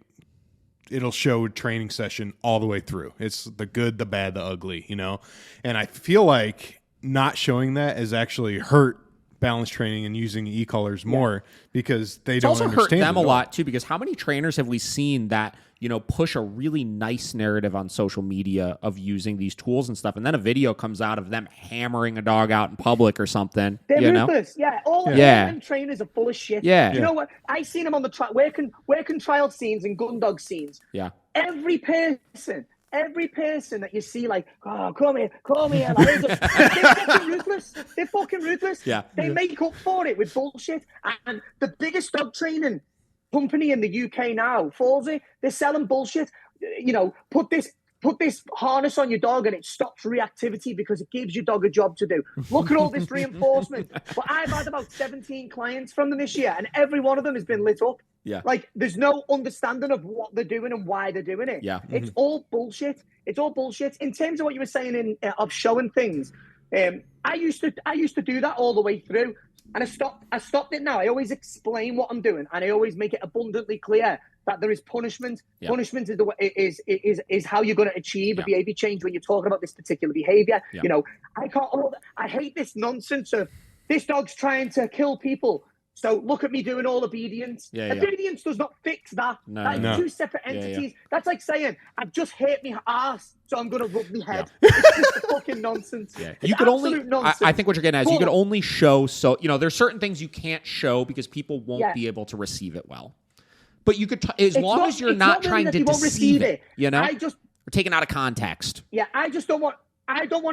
it'll show a training session all the way through. It's the good, the bad, the ugly, you know? And I feel like not showing that has actually hurt balance training and using e-collars more because they It's don't also understand hurt them it a all. lot too, because how many trainers have we seen that, you know, push a really nice narrative on social media of using these tools and stuff, and then a video comes out of them hammering a dog out in public or something. They're know? ruthless. Yeah, all Yeah. them trainers are full of shit. Yeah. You know what? I seen them on the work and trial scenes and gun dog scenes. Yeah. Every person that you see, like, oh, come here, like, they're fucking ruthless. They're fucking ruthless. Yeah. They make up for it with bullshit. And the biggest dog training company in the UK now, Fallsy, they're selling bullshit. You know, put this harness on your dog and it stops reactivity because it gives your dog a job to do. Look at all this reinforcement. But I've had about 17 clients from them this year, and every one of them has been lit up. Yeah. Like, there's no understanding of what they're doing and why they're doing it. Yeah. It's all bullshit. It's all bullshit. In terms of what you were saying of showing things, I used to do that all the way through, and I stopped it now. I always explain what I'm doing, and I always make it abundantly clear that there is punishment. Yeah. Punishment is the way, is how you're going to achieve a behavior change when you're talking about this particular behavior. Yeah. You know, I hate this nonsense of this dog's trying to kill people, so look at me doing all obedience. Obedience does not fix that. That's two separate entities. That's like saying, I've just hit my ass, so I'm going to rub my head. It's just fucking nonsense. Yeah. You could only, I think what you're getting at is you could only show, so, you know, there's certain things you can't show because people won't be able to receive it well. But you could, as long as you're not trying to deceive it, you know, we're taking out of context. Yeah, I don't want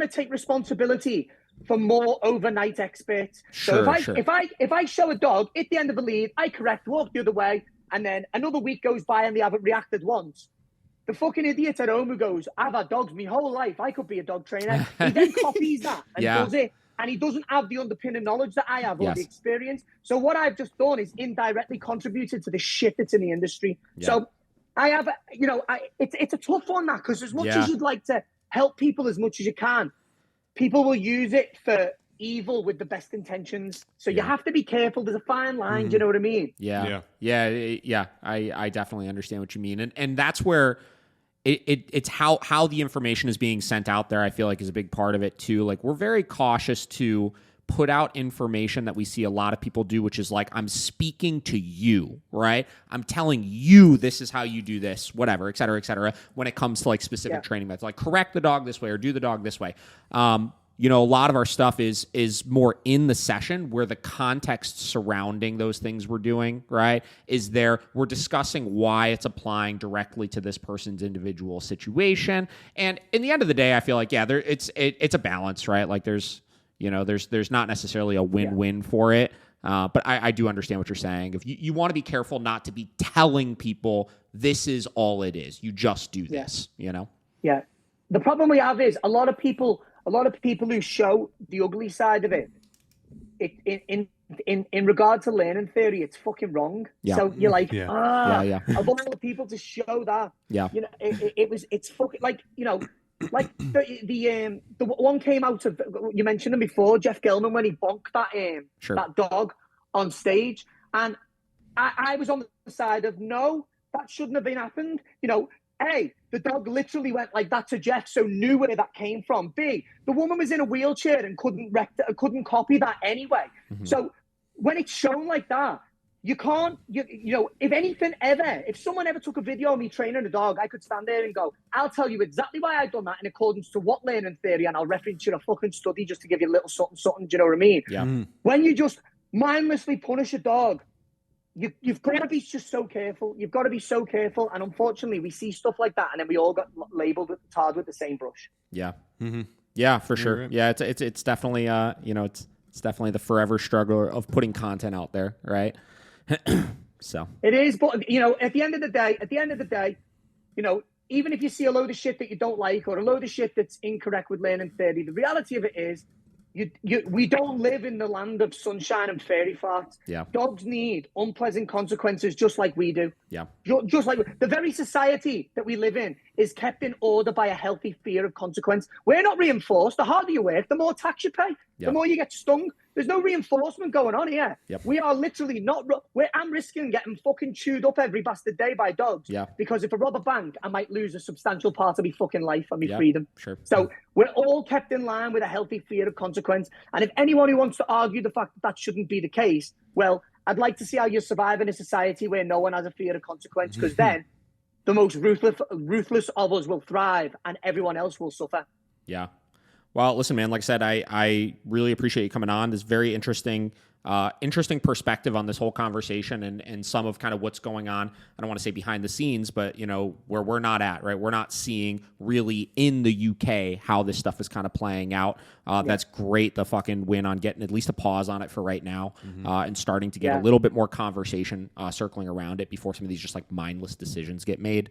to take responsibility for more overnight experts. Sure, so if I show a dog at the end of a lead, I correct, walk the other way, and then another week goes by and they haven't reacted once. The fucking idiot at home who goes, I've had dogs my whole life, I could be a dog trainer. He then copies that and does it. And he doesn't have the underpinning knowledge that I have or the experience. So what I've just done is indirectly contributed to the shit that's in the industry. Yeah. So I have, it's a tough one, that, because as much as you'd like to help people as much as you can, people will use it for evil with the best intentions. So you have to be careful. There's a fine line. Do you know what I mean? Yeah. I definitely understand what you mean. And that's where it's how the information is being sent out there, I feel like, is a big part of it too. Like, we're very cautious to put out information that we see a lot of people do, which is like, I'm speaking to you, right? I'm telling you this is how you do this, whatever, et cetera, when it comes to like specific training methods, like correct the dog this way or do the dog this way. You know, a lot of our stuff is more in the session where the context surrounding those things we're doing, right, is there. We're discussing why it's applying directly to this person's individual situation. And in the end of the day, I feel like, it's a balance, right? Like there's not necessarily a win-win for it. But I do understand what you're saying. If you want to be careful not to be telling people this is all it is. You just do this, you know? Yeah. The problem we have is a lot of people who show the ugly side of it, in regard to learning theory, it's fucking wrong. Yeah. So you're like, of all the people to show that, you know, it's fucking like, you know, like the one came out of, you mentioned him before, Jeff Gilman, when he bonked that dog on stage, and I was on the side of, no, that shouldn't have been happened. You know, A, the dog literally went like that to Jeff, so knew where that came from. B, the woman was in a wheelchair and couldn't copy that anyway. Mm-hmm. So when it's shown like that, you can't, you know, if someone ever took a video of me training a dog, I could stand there and go, I'll tell you exactly why I've done that in accordance to what learning theory, and I'll reference you a fucking study just to give you a little something, do you know what I mean? Yeah. Mm-hmm. When you just mindlessly punish a dog, you've got to be just so careful. You've got to be so careful. And unfortunately, we see stuff like that, and then we all got labeled tarred with the same brush. Yeah. Mm-hmm. Yeah, for sure. Mm-hmm. Yeah, it's definitely, you know, it's definitely the forever struggle of putting content out there, right? So it is, but you know, at the end of the day, you know, even if you see a load of shit that you don't like or a load of shit that's incorrect with learning theory, the reality of it is, we don't live in the land of sunshine and fairy farts. Yeah. Dogs need unpleasant consequences just like we do. Yeah. Just like the very society that we live in is kept in order by a healthy fear of consequence. We're not reinforced. The harder you work, the more tax you pay. Yeah. The more you get stung. There's no reinforcement going on here. Yep. We are literally not. I'm risking getting fucking chewed up every bastard day by dogs. Yeah. Because if I rob a bank, I might lose a substantial part of my fucking life and my freedom. Sure. So we're all kept in line with a healthy fear of consequence. And if anyone who wants to argue the fact that that shouldn't be the case, well, I'd like to see how you survive in a society where no one has a fear of consequence, because then the most ruthless of us will thrive and everyone else will suffer. Yeah. Well, listen, man, like I said, I really appreciate you coming on. This very interesting perspective on this whole conversation and some of kind of what's going on. I don't want to say behind the scenes, but, where we're not at, right? We're not seeing really in the UK how this stuff is kind of playing out. That's great. The fucking win on getting at least a pause on it for right now and starting to get a little bit more conversation circling around it before some of these just like mindless decisions get made.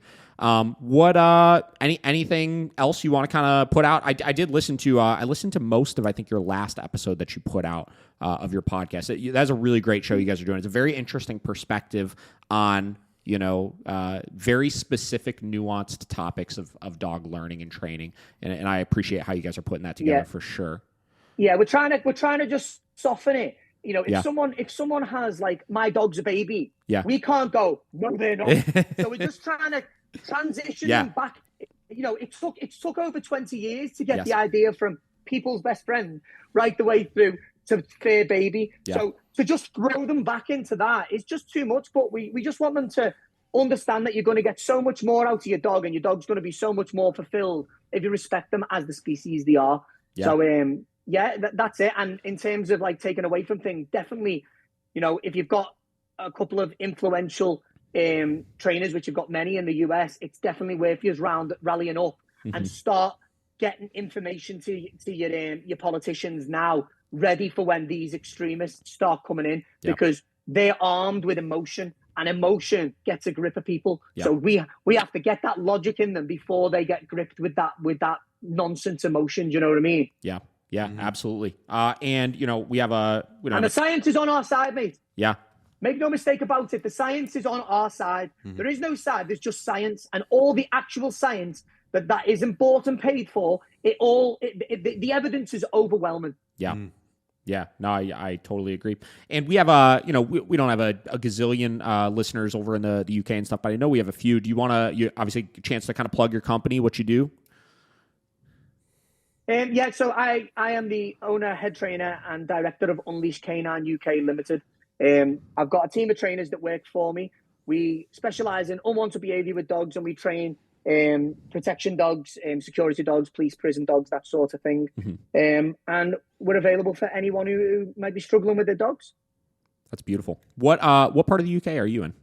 Anything else you want to kind of put out? I did listen to, I listened to most of, I think, your last episode that you put out of your podcast. That's a really great show you guys are doing. It's a very interesting perspective on, very specific, nuanced topics of dog learning and training. And I appreciate how you guys are putting that together for sure. Yeah, we're trying to just soften it. If someone has like, my dog's a baby, we can't go, no, they're not. So we're just trying to transition them back. It took over 20 years to get the idea from people's best friend right the way through to fair baby. So to just throw them back into that is just too much. But we just want them to understand that you're going to get so much more out of your dog, and your dog's going to be so much more fulfilled if you respect them as the species they are. So that's it. And in terms of like taking away from things, definitely, if you've got a couple of influential trainers, which you've got many in the US, it's definitely worth you rallying up and start getting information to your politicians now, ready for when these extremists start coming in, because they're armed with emotion, and emotion gets a grip of people. So we have to get that logic in them before they get gripped with that nonsense emotion. Do you know what I mean? Yeah, absolutely. And we have the science is on our side, mate. Yeah. Make no mistake about it. The science is on our side. There is no side. There's just science, and all the actual science that is bought and paid for. The evidence is overwhelming. Yeah. Yeah, no, I totally agree. And we have we don't have a gazillion listeners over in the UK and stuff, but I know we have a few. Do you want to, obviously, a chance to kind of plug your company, what you do? So I am the owner, head trainer, and director of Unleash Canine UK Limited. I've got a team of trainers that work for me. We specialize in unwanted behavior with dogs, and we train protection dogs, security dogs, police, prison dogs, that sort of thing. And we're available for anyone who might be struggling with their dogs. That's beautiful. What part of the UK are you in?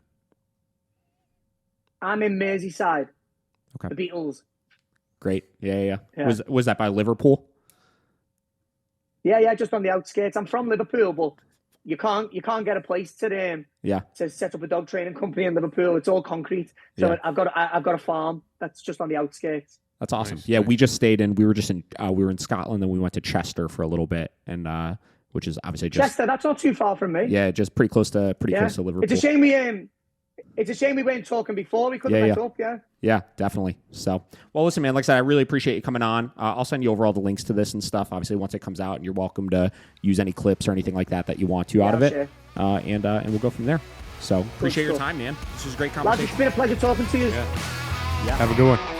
I'm in Merseyside. Okay. The Beatles. Great. Yeah. Was that by Liverpool? Yeah, just on the outskirts. I'm from Liverpool, but you can't get a place to set up a dog training company in Liverpool. It's all concrete. So I've got a farm that's just on the outskirts. That's awesome. Nice. Yeah, we just stayed in. We were in Scotland, then we went to Chester for a little bit, and which is obviously just Chester. That's not too far from me. Yeah, just pretty close to Liverpool. It's a shame we weren't talking before. We couldn't met up. Yeah, definitely. So, well, listen, man. Like I said, I really appreciate you coming on. I'll send you over all the links to this and stuff. Obviously, once it comes out, and you're welcome to use any clips or anything like that you want to out of it. Sure. And we'll go from there. So, appreciate your time, man. This was a great conversation. Lads, it's been a pleasure talking to you. Yeah. Have a good one.